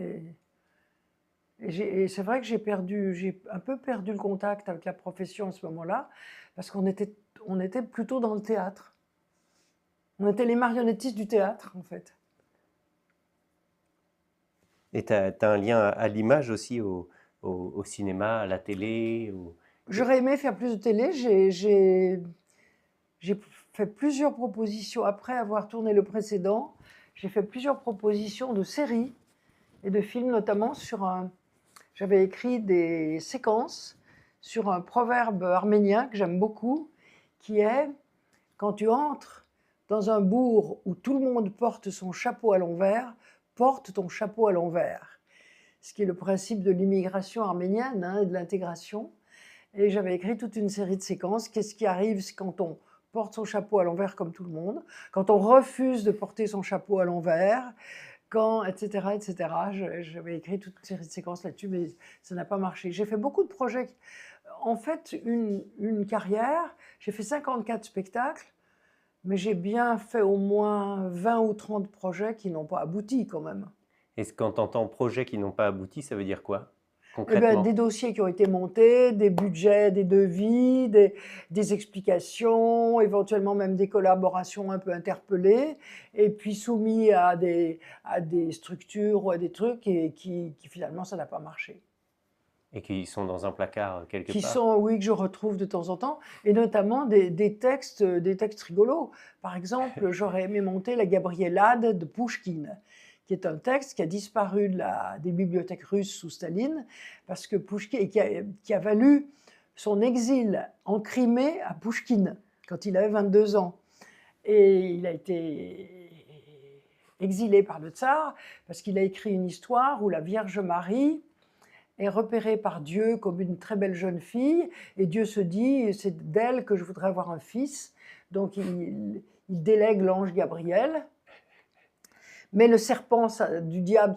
Et c'est vrai que j'ai un peu perdu le contact avec la profession à ce moment-là, parce qu'on était plutôt dans le théâtre. On était les marionnettistes du théâtre, en fait. Et tu as un lien à l'image aussi, au cinéma, à la télé J'aurais aimé faire plus de télé. j'ai fait plusieurs propositions, après avoir tourné le précédent, j'ai fait plusieurs propositions de séries et de films, notamment j'avais écrit des séquences sur un proverbe arménien que j'aime beaucoup, qui est « Quand tu entres dans un bourg où tout le monde porte son chapeau à l'envers, porte ton chapeau à l'envers ». Ce qui est le principe de l'immigration arménienne, et de l'intégration. Et j'avais écrit toute une série de séquences. Qu'est-ce qui arrive quand on porte son chapeau à l'envers comme tout le monde, quand on refuse de porter son chapeau à l'envers, etc., etc. J'avais écrit toute une série de séquences là-dessus, mais ça n'a pas marché. J'ai fait beaucoup de projets. En fait, une carrière, j'ai fait 54 spectacles, mais j'ai bien fait au moins 20 ou 30 projets qui n'ont pas abouti quand même. Et quand tu entends projets qui n'ont pas abouti, ça veut dire quoi, Eh ben, concrètement? des dossiers qui ont été montés, des budgets, des devis, des explications, éventuellement même des collaborations un peu interpellées, et puis soumis à des structures ou à des trucs et qui finalement ça n'a pas marché. Et qui sont dans un placard quelque Qui part? sont, oui, que je retrouve de temps en temps, et notamment des textes rigolos. Par exemple, j'aurais aimé monter la Gabrielade de Pouchkine, qui est un texte qui a disparu des bibliothèques russes sous Staline, parce que Pouchkine, qui a valu son exil en Crimée à Pouchkine, quand il avait 22 ans. Et il a été exilé par le tsar, parce qu'il a écrit une histoire où la Vierge Marie est repérée par Dieu comme une très belle jeune fille, et Dieu se dit, c'est d'elle que je voudrais avoir un fils. Donc il délègue l'ange Gabriel, mais le serpent du diable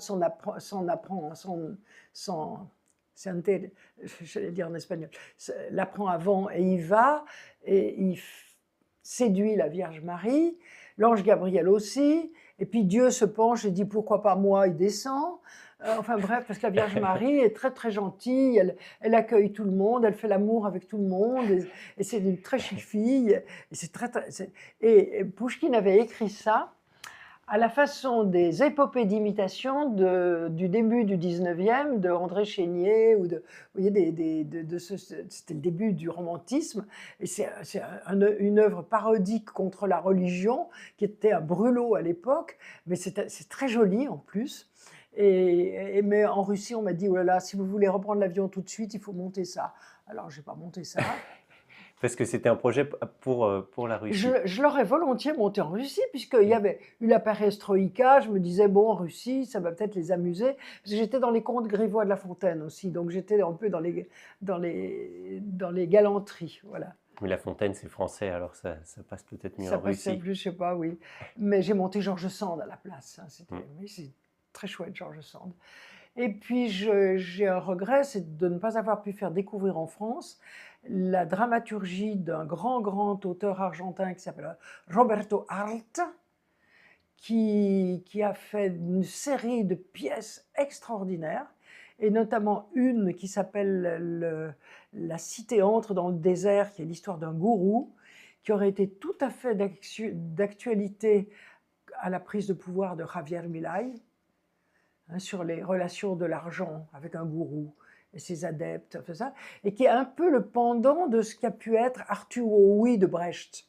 j'allais dire en espagnol, l'apprend avant, et il va, et il séduit la Vierge Marie, l'ange Gabriel aussi, et puis Dieu se penche et dit pourquoi pas moi, il descend. Enfin bref, parce que la Vierge Marie est très très gentille, elle accueille tout le monde, elle fait l'amour avec tout le monde, et c'est une très chic fille. Et Pouchkine avait écrit ça à la façon des épopées d'imitation du début du 19e, de André Chénier, ou vous voyez, c'était le début du romantisme, et c'est une œuvre parodique contre la religion, qui était un brûlot à l'époque, mais c'est très joli en plus. Mais en Russie, on m'a dit, oh là là, si vous voulez reprendre l'avion tout de suite, il faut monter ça. Alors, je n'ai pas monté ça. Parce que c'était un projet pour la Russie. Je l'aurais volontiers monté en Russie, puisqu'il y avait eu la perestroïka. Je me disais, bon, en Russie, ça va peut-être les amuser. Parce que j'étais dans les contes grivois de La Fontaine aussi, donc j'étais un peu dans les galanteries, voilà. Mais La Fontaine, c'est français, alors ça passe peut-être mieux Ça en Russie. passait plus, je sais pas, oui. Mais j'ai monté George Sand à la place. Oui, c'est très chouette, George Sand. Et puis, j'ai un regret, c'est de ne pas avoir pu faire découvrir en France la dramaturgie d'un grand auteur argentin qui s'appelle Roberto Arlt, qui a fait une série de pièces extraordinaires, et notamment une qui s'appelle La cité entre dans le désert, qui est l'histoire d'un gourou, qui aurait été tout à fait d'actualité à la prise de pouvoir de Javier Milei, sur les relations de l'argent avec un gourou et ses adeptes, tout ça, et qui est un peu le pendant de ce qu'a pu être Arthur Rouy de Brecht,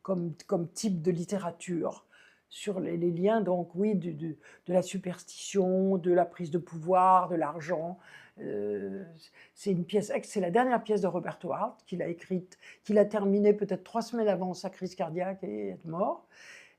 comme type de littérature, sur les liens, donc oui, de la superstition, de la prise de pouvoir, de l'argent. C'est une pièce, c'est la dernière pièce de Roberto Arlt qu'il a écrite, qu'il a terminée peut-être 3 semaines avant sa crise cardiaque et être mort.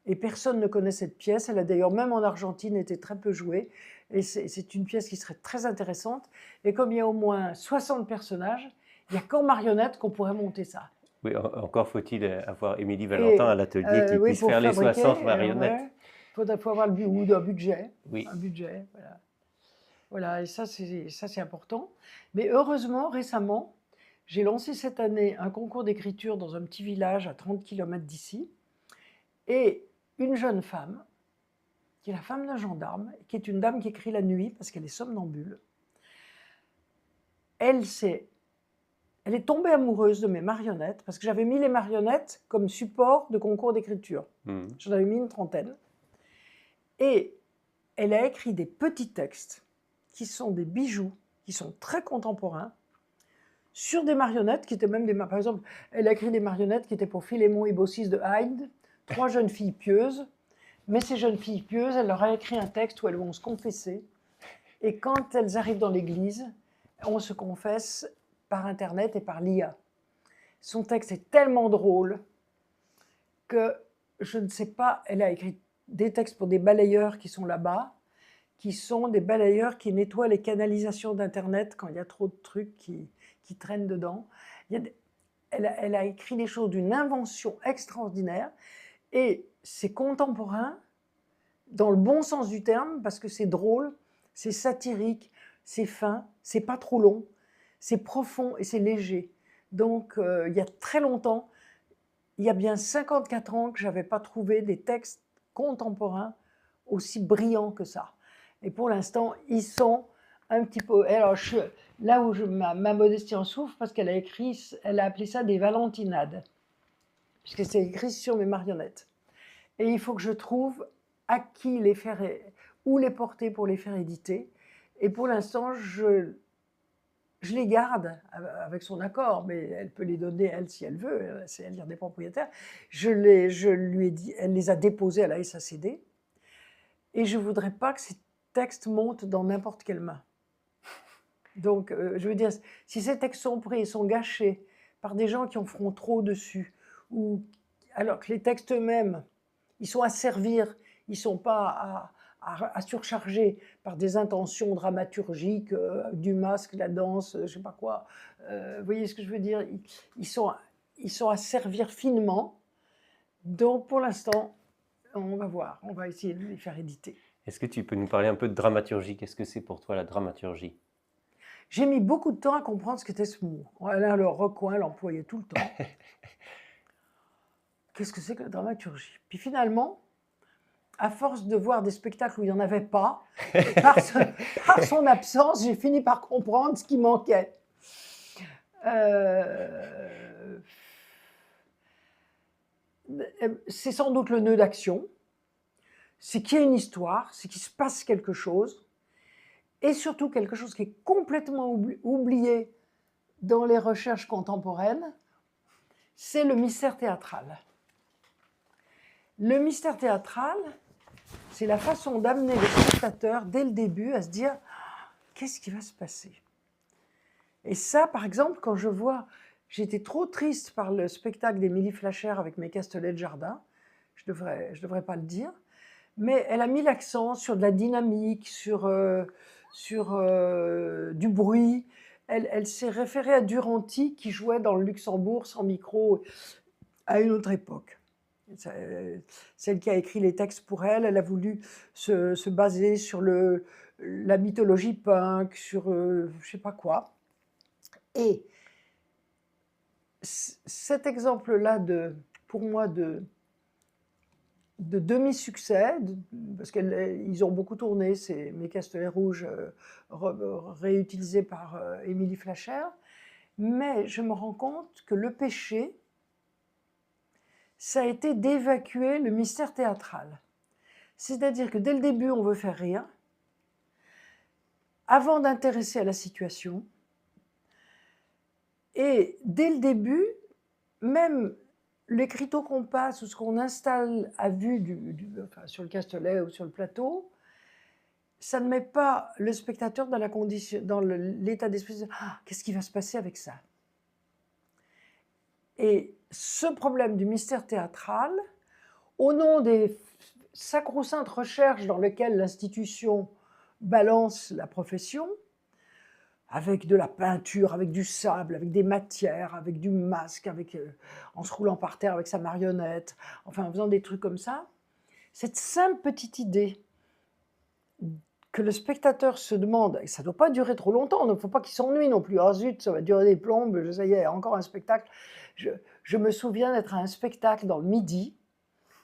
Et personne ne connaît cette pièce. Elle a d'ailleurs, même en Argentine, été très peu jouée. Et c'est une pièce qui serait très intéressante. Et comme il y a au moins 60 personnages, il n'y a qu'en marionnette qu'on pourrait monter ça. Oui, encore faut-il avoir Émilie Valentin à l'atelier qui puisse faire les 60 marionnettes. Il faut avoir un budget. Oui. Un budget, voilà. Voilà, et ça c'est important. Mais heureusement, récemment, j'ai lancé cette année un concours d'écriture dans un petit village à 30 km d'ici. Et une jeune femme, qui est la femme d'un gendarme, qui est une dame qui écrit la nuit parce qu'elle est somnambule, elle est tombée amoureuse de mes marionnettes, parce que j'avais mis les marionnettes comme support de concours d'écriture. J'en avais mis une 30aine. Et elle a écrit des petits textes qui sont des bijoux, qui sont très contemporains, sur des marionnettes qui étaient même par exemple, elle a écrit des marionnettes qui étaient pour Philémon et Baucis de Hyde, 3 jeunes filles pieuses. Mais ces jeunes filles pieuses, elle leur a écrit un texte où elles vont se confesser. Et quand elles arrivent dans l'église, on se confesse par Internet et par l'IA. Son texte est tellement drôle que je ne sais pas, elle a écrit des textes pour des balayeurs qui sont là-bas, qui sont des balayeurs qui nettoient les canalisations d'Internet quand il y a trop de trucs qui traînent dedans. Elle a écrit des choses d'une invention extraordinaire et c'est contemporain dans le bon sens du terme parce que c'est drôle, c'est satirique, c'est fin, c'est pas trop long, c'est profond et c'est léger. Donc il y a très longtemps, il y a bien 54 ans que je n'avais pas trouvé des textes contemporains aussi brillants que ça. Et pour l'instant, ils sont un petit peu... Alors, là où ma modestie en souffre, parce qu'elle elle a appelé ça des valentinades, puisque c'est écrit sur mes marionnettes. Et il faut que je trouve à qui les faire, où les porter pour les faire éditer. Et pour l'instant, je les garde avec son accord, mais elle peut les donner, elle, si elle veut, c'est elle des propriétaires. Je lui ai dit, elle les a déposés à la SACD, et je ne voudrais pas que ces textes montent dans n'importe quelle main. Donc, je veux dire, si ces textes sont pris et sont gâchés par des gens qui en feront trop dessus, ou alors que les textes eux-mêmes, ils sont à servir, ils ne sont pas à surcharger par des intentions dramaturgiques, du masque, la danse, je ne sais pas quoi. Vous voyez ce que je veux dire? Ils sont à servir finement. Donc, pour l'instant, on va voir. On va essayer de les faire éditer. Est-ce que tu peux nous parler un peu de dramaturgie? Qu'est-ce que c'est pour toi la dramaturgie? J'ai mis beaucoup de temps à comprendre ce qu'était ce mot. Alain Le Recoin l'employait tout le temps. Qu'est-ce que c'est que la dramaturgie? Puis finalement, à force de voir des spectacles où il n'y en avait pas, par son absence, j'ai fini par comprendre ce qui manquait. C'est sans doute le nœud d'action, c'est qu'il y a une histoire, c'est qu'il se passe quelque chose, et surtout quelque chose qui est complètement oublié dans les recherches contemporaines, c'est le mystère théâtral. Le mystère théâtral, c'est la façon d'amener le spectateur, dès le début, à se dire « qu'est-ce qui va se passer ?» Et ça, par exemple, quand je vois... J'étais trop triste par le spectacle d'Émilie Flacher avec mes Castellet de Jardin, je devrais pas le dire, mais elle a mis l'accent sur de la dynamique, sur du bruit. Elle s'est référée à Duranty qui jouait dans le Luxembourg sans micro à une autre époque. Celle qui a écrit les textes pour elle, elle a voulu se baser sur la mythologie punk, sur je ne sais pas quoi. Et cet exemple-là, pour moi, de demi-succès, parce qu'ils ont beaucoup tourné, c'est Mes Castellets Rouges, réutilisés par Émilie Flacher, mais je me rends compte que le péché, ça a été d'évacuer le mystère théâtral. C'est-à-dire que dès le début, on veut faire rire, avant d'intéresser à la situation, et dès le début, même l'écriteau qu'on passe ou ce qu'on installe à vue enfin, sur le Castellet ou sur le plateau, ça ne met pas le spectateur dans l'état d'esprit de « qu'est-ce qui va se passer avec ça ?» Et ce problème du mystère théâtral, au nom des sacro-saintes recherches dans lesquelles l'institution balance la profession, avec de la peinture, avec du sable, avec des matières, avec du masque, en se roulant par terre avec sa marionnette, enfin en faisant des trucs comme ça, cette simple petite idée que le spectateur se demande, et ça ne doit pas durer trop longtemps, il ne faut pas qu'il s'ennuie non plus, ah zut, ça va durer des plombes, ça y est, encore un spectacle. Je me souviens d'être à un spectacle dans le Midi,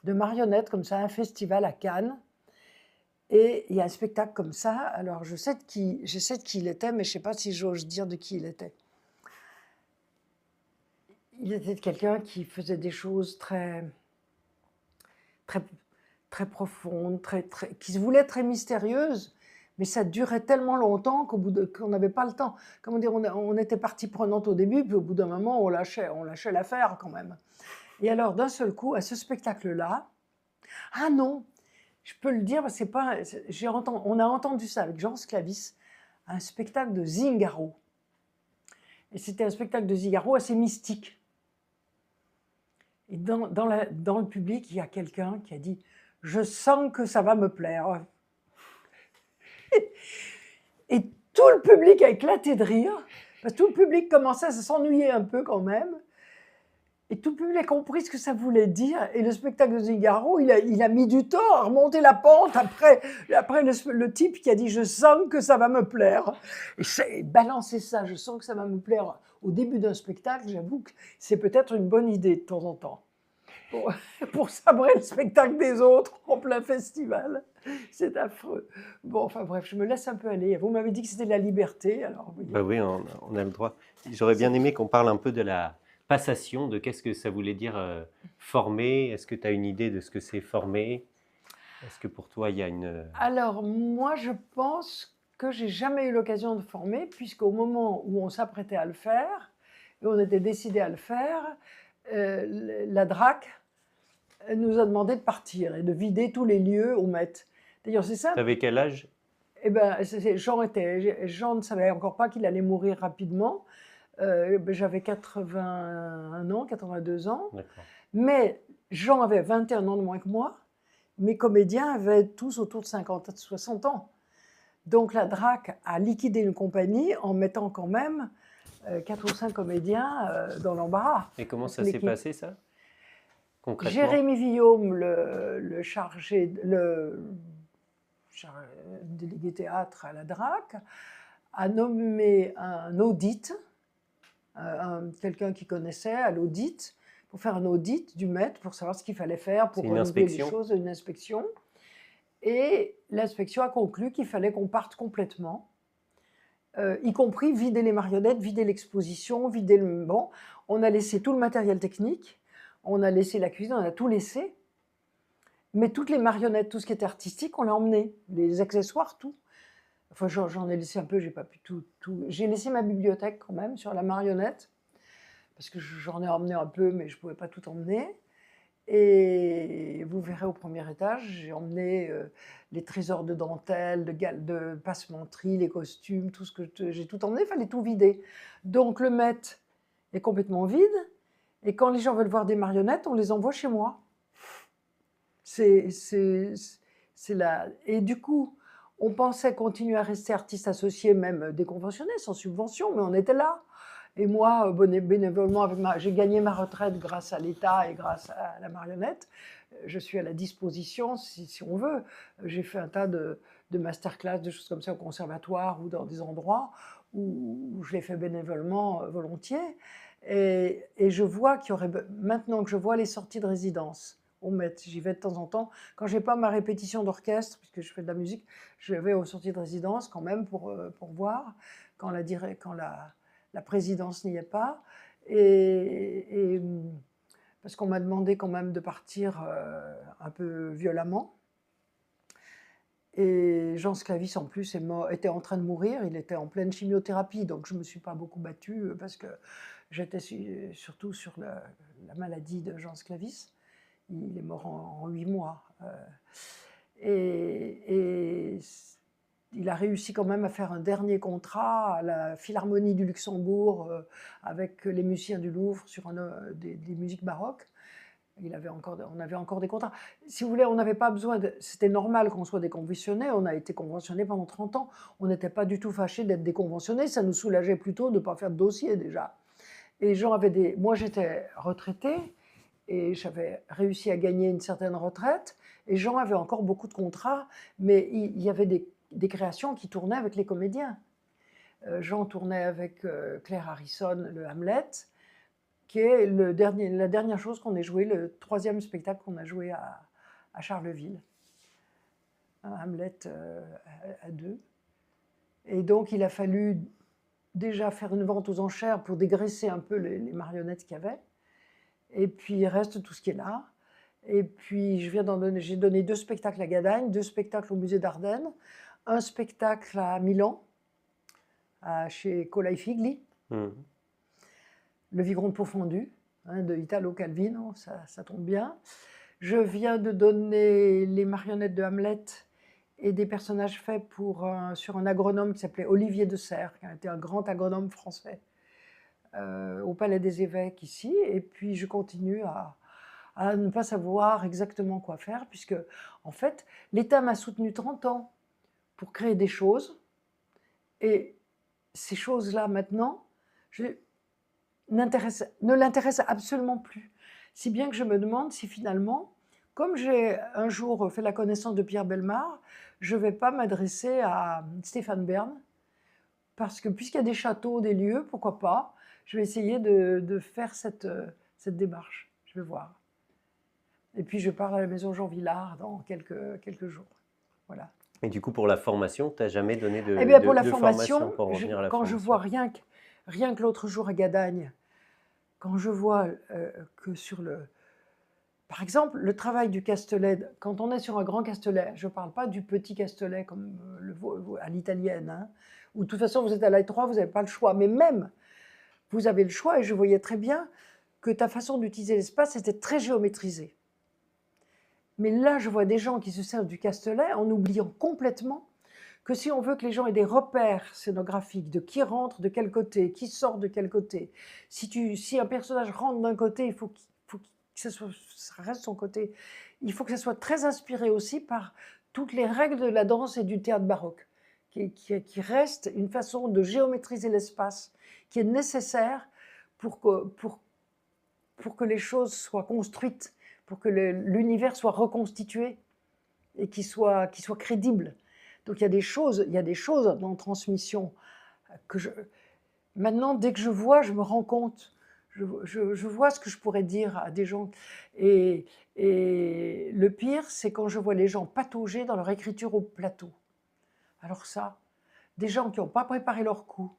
de marionnettes comme ça, un festival à Cannes, et il y a un spectacle comme ça, alors je sais de qui il était, mais je ne sais pas si j'ose dire de qui il était. Il était de quelqu'un qui faisait des choses très profondes, qui se voulait très mystérieuses, Mais ça durait tellement longtemps qu'on n'avait pas le temps. Comment dire, on était partie prenante au début, puis au bout d'un moment, on lâchait l'affaire quand même. Et alors, d'un seul coup, à ce spectacle-là, ah non, je peux le dire, parce que c'est pas, on a entendu ça avec Jean Sclavis, un spectacle de Zingaro. Et c'était un spectacle de Zingaro assez mystique. Et dans le public, il y a quelqu'un qui a dit « Je sens que ça va me plaire ». Et tout le public a éclaté de rire, parce que tout le public commençait à s'ennuyer un peu quand même. Et tout le public a compris ce que ça voulait dire. Et le spectacle de Zingaro, il a mis du temps à remonter la pente après le type qui a dit « Je sens que ça va me plaire ». Et balancer ça, « Je sens que ça va me plaire » au début d'un spectacle, j'avoue que c'est peut-être une bonne idée de temps en temps. Pour sabrer le spectacle des autres en plein festival. C'est affreux. Bon, enfin bref, je me laisse un peu aller. Vous m'avez dit que c'était la liberté, alors oui. Bah oui, on a le droit. J'aurais bien aimé qu'on parle un peu de la passation, de qu'est-ce que ça voulait dire former. Est-ce que tu as une idée de ce que c'est former? Est-ce que pour toi, il y a une... Alors, moi, je pense que j'ai jamais eu l'occasion de former, puisqu'au moment où on s'apprêtait à le faire, et on était décidé à le faire, la DRAC nous a demandé de partir et de vider tous les lieux au Met. D'ailleurs, c'est ça. Tu avais quel âge? Eh ben, Jean ne savait encore pas qu'il allait mourir rapidement. J'avais 81 ans, 82 ans. Mais Jean avait 21 ans de moins que moi. Mes comédiens avaient tous autour de 50, 60 ans. Donc la DRAC a liquidé une compagnie en mettant quand même 4 ou 5 comédiens dans l'embarras. Et comment ça s'est passé, ça, concrètement? Jérémy Villaume, le délégué théâtre à la DRAC, a nommé un audit, quelqu'un qui connaissait à l'audit, pour faire un audit du Met, pour savoir ce qu'il fallait faire, pour renouveler les choses, une inspection. Et l'inspection a conclu qu'il fallait qu'on parte complètement, y compris vider les marionnettes, vider l'exposition, vider le... Bon, on a laissé tout le matériel technique, on a laissé la cuisine, on a tout laissé. Mais toutes les marionnettes, tout ce qui était artistique, on l'a emmené. Les accessoires, tout. Enfin, j'en ai laissé un peu, j'ai pas pu tout. J'ai laissé ma bibliothèque quand même sur la marionnette, parce que j'en ai emmené un peu, mais je pouvais pas tout emmener. Et vous verrez au premier étage, j'ai emmené les trésors de dentelle, de passementerie, les costumes, tout ce que j'ai tout emmené, il fallait tout vider. Donc le Met est complètement vide, et quand les gens veulent voir des marionnettes, on les envoie chez moi. C'est là. Et du coup, on pensait continuer à rester artiste associé, même déconventionné, sans subvention, mais on était là. Et moi, bénévolement, j'ai gagné ma retraite grâce à l'État et grâce à la marionnette. Je suis à la disposition, si on veut. J'ai fait un tas de masterclass, de choses comme ça au conservatoire ou dans des endroits où je l'ai fait bénévolement, volontiers. Et je vois qu'il y aurait, maintenant que je vois les sorties de résidence au Met, j'y vais de temps en temps. Quand je n'ai pas ma répétition d'orchestre, puisque je fais de la musique, je vais aux sorties de résidence quand même pour voir quand la présidence n'y est pas. Et parce qu'on m'a demandé quand même de partir un peu violemment. Et Jean Sclavis, en plus, était en train de mourir. Il était en pleine chimiothérapie, donc je ne me suis pas beaucoup battue parce que j'étais surtout sur la maladie de Jean Sclavis. Il est mort en 8 mois. Et il a réussi quand même à faire un dernier contrat à la Philharmonie du Luxembourg avec les musiciens du Louvre sur des musiques baroques. On avait encore des contrats. Si vous voulez, on n'avait pas besoin c'était normal qu'on soit déconventionné. On a été conventionné pendant 30 ans. On n'était pas du tout fâchés d'être déconventionné. Ça nous soulageait plutôt de ne pas faire de dossier déjà. Et moi, j'étais retraitée et j'avais réussi à gagner une certaine retraite. Et Jean avait encore beaucoup de contrats, mais il y avait des créations qui tournaient avec les comédiens. Jean tournait avec Claire Harrison, le Hamlet, qui est la dernière chose qu'on ait joué, le 3e spectacle qu'on a joué à Charleville. Un Hamlet à 2. Et donc, il a fallu déjà faire une vente aux enchères pour dégraisser un peu les marionnettes qu'il y avait. Et puis, il reste tout ce qui est là. Et puis, j'ai donné 2 spectacles à Gadagne, 2 spectacles au musée d'Ardenne, un spectacle à Milan, chez Cola Figli, Mhm. Le Vigron de Pourfendu, hein, de Italo Calvino, ça tombe bien. Je viens de donner les marionnettes de Hamlet et des personnages faits sur un agronome qui s'appelait Olivier de Serres, qui a été un grand agronome français, au Palais des Évêques ici. Et puis je continue à ne pas savoir exactement quoi faire, puisque en fait, l'État m'a soutenu 30 ans pour créer des choses, et ces choses-là maintenant ne l'intéressent absolument plus. Si bien que je me demande si finalement, comme j'ai un jour fait la connaissance de Pierre Bellemare, je ne vais pas m'adresser à Stéphane Bern, parce que puisqu'il y a des châteaux, des lieux, pourquoi pas, je vais essayer de faire cette démarche. Je vais voir. Et puis je pars à la maison Jean Villard dans quelques jours. Voilà. Et du coup, pour la formation, tu n'as jamais donné Eh bien, pour la de formation formation, pour en revenir à la quand je formation? vois rien que l'autre jour à Gadagne, quand je vois que par exemple, le travail du Castelet, quand on est sur un grand Castelet, je ne parle pas du petit Castelet comme à l'italienne, hein, où de toute façon vous êtes à l'A3, vous n'avez pas le choix, mais même vous avez le choix, et je voyais très bien que ta façon d'utiliser l'espace était très géométrisée. Mais là, je vois des gens qui se servent du Castelet en oubliant complètement que si on veut que les gens aient des repères scénographiques de qui rentre de quel côté, qui sort de quel côté, si un personnage rentre d'un côté, il faut que ça reste son côté. Il faut que ça soit très inspiré aussi par toutes les règles de la danse et du théâtre baroque, qui reste une façon de géométriser l'espace qui est nécessaire pour que les choses soient construites, pour que l'univers soit reconstitué et qu'il soit crédible. Donc il y a des choses dans transmission que maintenant, dès que je vois, je me rends compte. Je vois ce que je pourrais dire à des gens. Et le pire, c'est quand je vois les gens patauger dans leur écriture au plateau. Alors ça, des gens qui n'ont pas préparé leur coup,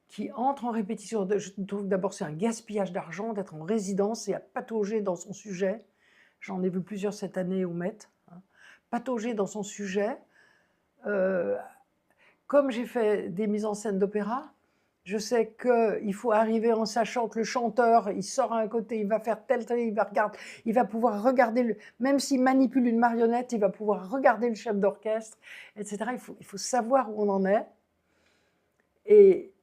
qui entrent en répétition. Je trouve d'abord c'est un gaspillage d'argent d'être en résidence et à patauger dans son sujet. J'en ai vu plusieurs cette année au Met. Hein. Patauger dans son sujet. Comme j'ai fait des mises en scène d'opéra, je sais qu'il faut arriver en sachant que le chanteur, il sort à un côté, il va faire tel, il va pouvoir regarder, même s'il manipule une marionnette, il va pouvoir regarder le chef d'orchestre, etc. Il faut savoir où on en est. Et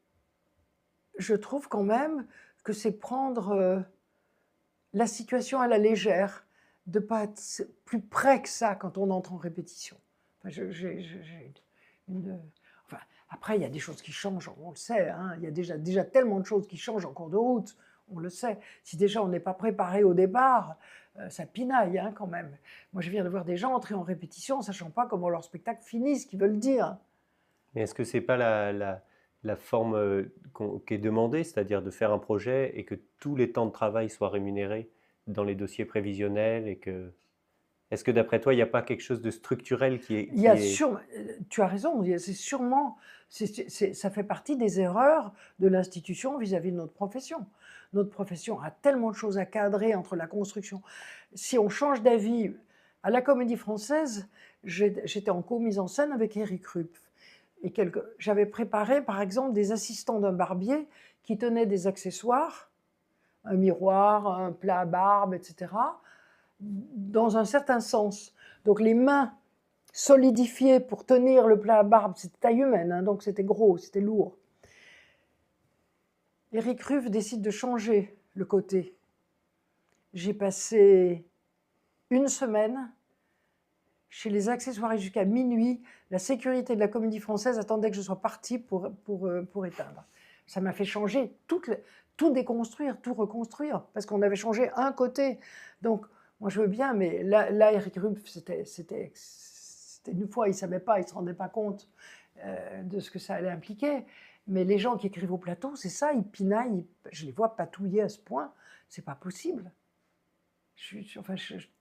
je trouve quand même que c'est prendre la situation à la légère, de ne pas être plus près que ça quand on entre en répétition. Enfin, enfin, après, il y a des choses qui changent, on le sait. Hein. Il y a déjà tellement de choses qui changent en cours de route, on le sait. Si déjà on n'est pas préparé au départ, ça pinaille hein, quand même. Moi, je viens de voir des gens entrer en répétition, sachant pas comment leur spectacle finit, ce qu'ils veulent dire. Mais est-ce que c'est pas la forme qui est demandée, c'est-à-dire de faire un projet et que tous les temps de travail soient rémunérés dans les dossiers prévisionnels et que... Est-ce que d'après toi, il n'y a pas quelque chose de structurel qui est... Il y a tu as raison, c'est sûrement, ça fait partie des erreurs de l'institution vis-à-vis de notre profession. Notre profession a tellement de choses à cadrer entre la construction. Si on change d'avis, à la Comédie Française, j'étais en co-mise en scène avec Éric Rupf. Et j'avais préparé, par exemple, des assistants d'un barbier qui tenaient des accessoires, un miroir, un plat à barbe, etc., dans un certain sens. Donc les mains solidifiées pour tenir le plat à barbe, c'était taille humaine, hein, donc c'était gros, c'était lourd. Éric Rupf décide de changer le côté. J'ai passé une semaine chez les accessoires jusqu'à minuit. La sécurité de la Comédie Française attendait que je sois partie pour éteindre. Ça m'a fait changer, tout déconstruire, tout reconstruire, parce qu'on avait changé un côté. Donc, moi, je veux bien, mais là Éric Rupf, c'était une fois, il ne savait pas, il ne se rendait pas compte de ce que ça allait impliquer. Mais les gens qui écrivent au plateau, c'est ça, ils pinaillent, je les vois patouiller à ce point, c'est pas possible.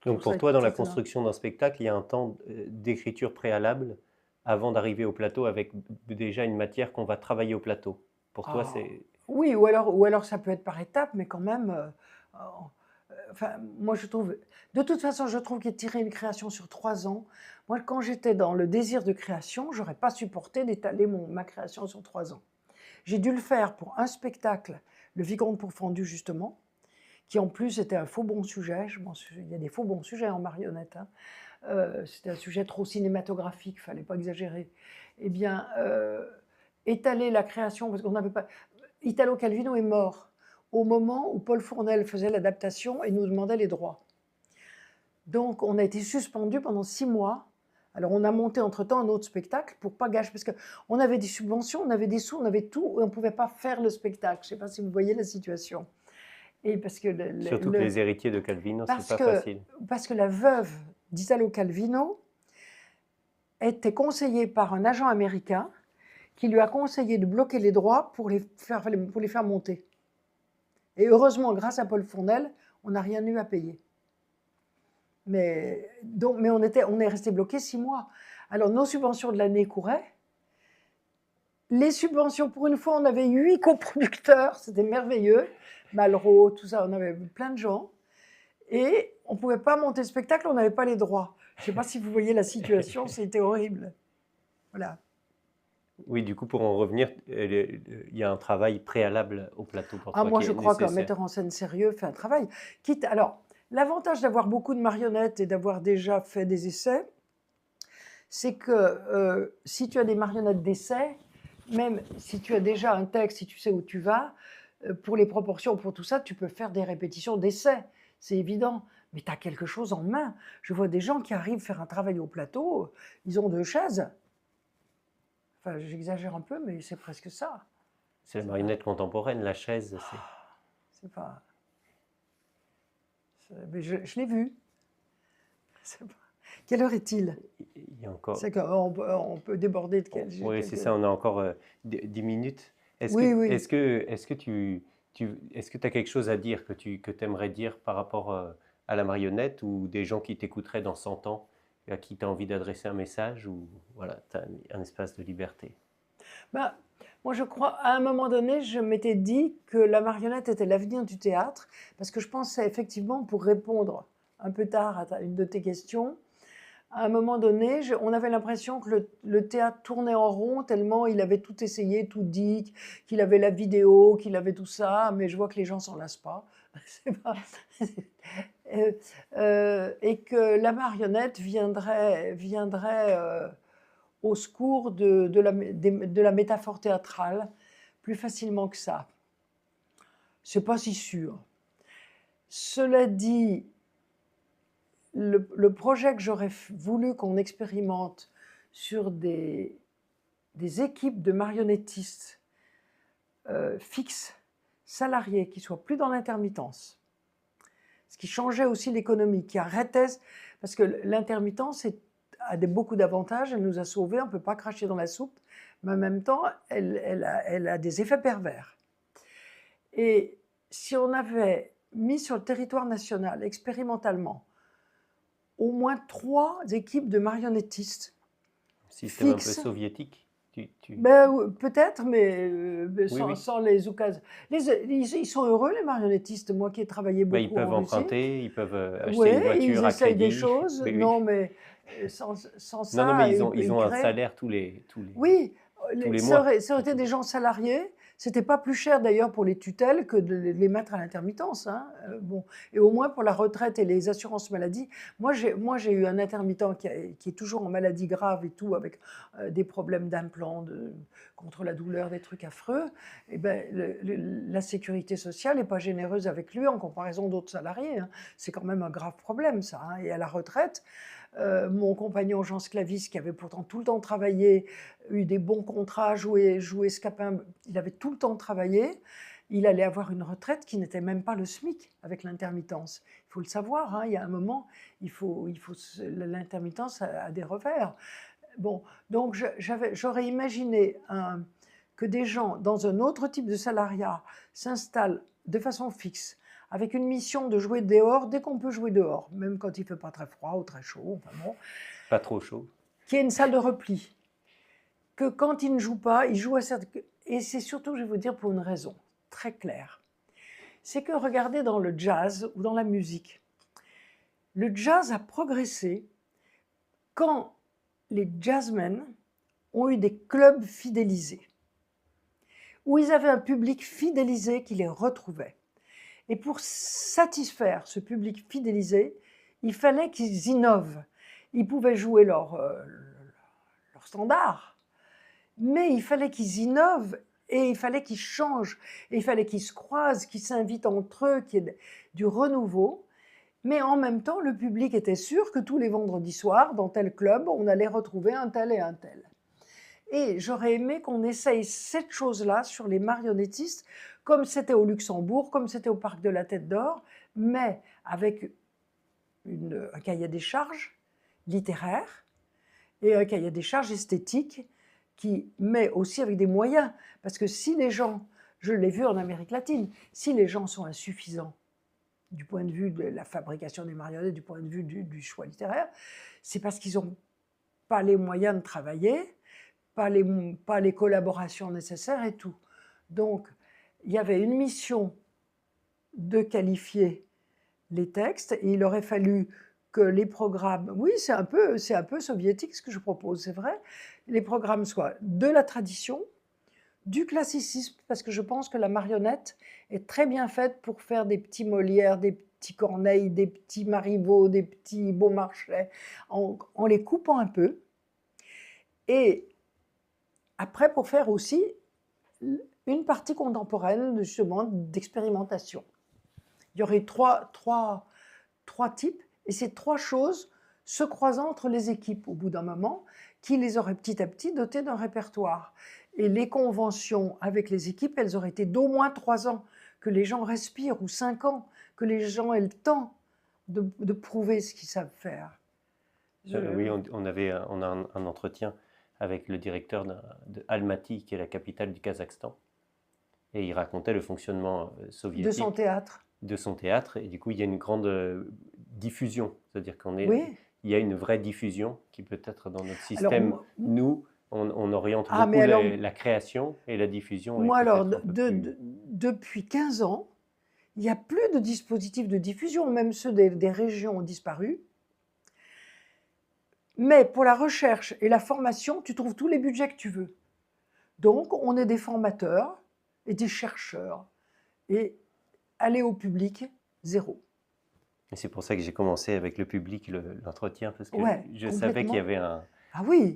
Donc pour toi, dans la construction d'un spectacle, il y a un temps d'écriture préalable avant d'arriver au plateau avec déjà une matière qu'on va travailler au plateau. Pour toi, c'est... Oui, ou alors ça peut être par étapes, mais quand même, enfin, moi je trouve, de toute façon, je trouve qu'étirer une création sur 3 ans, moi quand j'étais dans le désir de création, j'aurais pas supporté d'étaler ma création sur 3 ans. J'ai dû le faire pour un spectacle, Le Vicomte pourfendu justement, qui en plus était un faux bon sujet. Il y a des faux bons sujets en marionnette, hein. C'était un sujet trop cinématographique, il fallait pas exagérer. Eh bien, étaler la création, parce qu'on n'avait pas... Italo Calvino est mort au moment où Paul Fournel faisait l'adaptation et nous demandait les droits. Donc, on a été suspendu pendant 6 mois. Alors, on a monté entre-temps un autre spectacle pour pas gâcher, parce qu'on avait des subventions, on avait des sous, on avait tout, et on ne pouvait pas faire le spectacle. Je ne sais pas si vous voyez la situation. Et parce que Surtout que les héritiers de Calvino, c'est pas facile. Parce que la veuve d'Italo Calvino était conseillée par un agent américain qui lui a conseillé de bloquer les droits pour les faire monter. Et heureusement, grâce à Paul Fournel, on n'a rien eu à payer. Mais on est resté bloqué 6 mois. Alors, nos subventions de l'année couraient. Les subventions, pour une fois, on avait 8 coproducteurs, c'était merveilleux. Malraux, tout ça, on avait plein de gens. Et on ne pouvait pas monter le spectacle, on n'avait pas les droits. Je ne sais pas si vous voyez la situation, c'était horrible. Voilà. Oui, du coup, pour en revenir, il y a un travail préalable au plateau pour toi Moi, qui je est crois qu'un nécessaire. metteur en scène sérieux fait un travail. Alors, l'avantage d'avoir beaucoup de marionnettes et d'avoir déjà fait des essais, c'est que si tu as des marionnettes d'essai, même si tu as déjà un texte, si tu sais où tu vas, pour les proportions, pour tout ça, tu peux faire des répétitions d'essai, c'est évident. Mais tu as quelque chose en main. Je vois des gens qui arrivent faire un travail au plateau, ils ont 2 chaises. Enfin, j'exagère un peu, mais c'est presque ça. C'est la marionnette contemporaine, la chaise. C'est pas... Mais je l'ai vu. Quelle heure est-il? Il y a encore... C'est qu'on peut déborder de Oui, c'est ça, on a encore 10 minutes. Oui. Est-ce que tu as quelque chose à dire que tu aimerais dire par rapport à la marionnette, ou des gens qui t'écouteraient dans 100 ans, à qui tu as envie d'adresser un message, ou voilà, tu as un espace de liberté? Moi, je crois, à un moment donné, je m'étais dit que la marionnette était l'avenir du théâtre, parce que je pensais effectivement, pour répondre un peu tard à une de tes questions, à un moment donné, on avait l'impression que le théâtre tournait en rond tellement il avait tout essayé, tout dit, qu'il avait la vidéo, qu'il avait tout ça, mais je vois que les gens s'en lassent pas. Et que la marionnette viendrait au secours de la métaphore théâtrale plus facilement que ça. C'est pas si sûr. Cela dit, le projet que j'aurais voulu qu'on expérimente sur des équipes de marionnettistes fixes, salariés, qui ne soient plus dans l'intermittence, ce qui changeait aussi l'économie, qui arrêtait, parce que l'intermittence a beaucoup d'avantages, elle nous a sauvés, on ne peut pas cracher dans la soupe, mais en même temps, elle a des effets pervers. Et si on avait mis sur le territoire national, expérimentalement, au moins 3 équipes de marionnettistes Système fixes, un peu soviétique. Peut-être, mais sans les occasions. Ils sont heureux, les marionnettistes. Moi qui ai travaillé beaucoup ils peuvent en Russie. emprunter, ils peuvent acheter une voiture ils à essayent crédit. des choses. Oui. Non, mais sans ça... Non, mais ils ont un salaire tous les Oui, mois. Ça aurait été des gens salariés. C'était pas plus cher d'ailleurs pour les tutelles que de les mettre à l'intermittence, hein. Et au moins pour la retraite et les assurances maladie. Moi, j'ai eu un intermittent qui est toujours en maladie grave et tout, avec des problèmes d'implants, contre la douleur, des trucs affreux. Et la sécurité sociale n'est pas généreuse avec lui en comparaison d'autres salariés, hein. C'est quand même un grave problème, ça, hein. Et à la retraite, mon compagnon Jean Sclavis, qui avait pourtant tout le temps travaillé, eu des bons contrats, joué Scapin, il avait tout le temps travaillé, il allait avoir une retraite qui n'était même pas le SMIC avec l'intermittence. Il faut le savoir, hein, il y a un moment, l'intermittence a des revers. Donc j'aurais imaginé que des gens dans un autre type de salariat s'installent de façon fixe, avec une mission de jouer dehors dès qu'on peut jouer dehors, même quand il ne fait pas très froid ou très chaud. Enfin bon. Pas trop chaud. Qu'il y ait une salle de repli. Que quand il ne joue pas, il joue à certaines... Et c'est surtout, je vais vous dire, pour une raison très claire. c'est que regardez dans le jazz ou dans la musique, le jazz a progressé quand les jazzmen ont eu des clubs fidélisés, où ils avaient un public fidélisé qui les retrouvait. Et pour satisfaire ce public fidélisé, il fallait qu'ils innovent. Ils pouvaient jouer leur standard, mais il fallait qu'ils innovent et il fallait qu'ils changent, et il fallait qu'ils se croisent, qu'ils s'invitent entre eux, qu'il y ait du renouveau. Mais en même temps, le public était sûr que tous les vendredis soirs, dans tel club, on allait retrouver un tel et un tel. Et j'aurais aimé qu'on essaye cette chose-là sur les marionnettistes, comme c'était au Luxembourg, comme c'était au Parc de la Tête d'Or, mais avec un cahier des charges littéraire et un cahier des charges esthétique qui met aussi avec des moyens. Parce que si les gens, je l'ai vu en Amérique latine, si les gens sont insuffisants du point de vue de la fabrication des marionnettes, du point de vue du choix littéraire, c'est parce qu'ils n'ont pas les moyens de travailler, pas les collaborations nécessaires et tout. Donc, il y avait une mission de qualifier les textes et il aurait fallu que les programmes, oui, c'est un peu soviétique ce que je propose, c'est vrai, les programmes soient de la tradition, du classicisme, parce que je pense que la marionnette est très bien faite pour faire des petits Molières, des petits Corneille, des petits Marivaux, des petits Beaumarchais, en les coupant un peu. Et après, pour faire aussi une partie contemporaine, justement, d'expérimentation. Il y aurait trois types, et ces trois choses se croisant entre les équipes au bout d'un moment, qui les auraient petit à petit dotées d'un répertoire. Et les conventions avec les équipes, elles auraient été d'au moins 3 ans, que les gens respirent, ou 5 ans, que les gens aient le temps de prouver ce qu'ils savent faire. Oui, on a un entretien avec le directeur de Almaty, qui est la capitale du Kazakhstan. Et il racontait le fonctionnement soviétique. De son théâtre. Et du coup, il y a une grande diffusion. C'est-à-dire il y a une vraie diffusion qui peut être dans notre système. Alors, nous, on oriente beaucoup la création et la diffusion. Moi, alors, depuis 15 ans, il n'y a plus de dispositifs de diffusion, même ceux des régions ont disparu. Mais pour la recherche et la formation, tu trouves tous les budgets que tu veux. Donc, on est des formateurs et des chercheurs. Et aller au public, zéro. Et c'est pour ça que j'ai commencé avec le public, l'entretien, parce que je savais qu'il y avait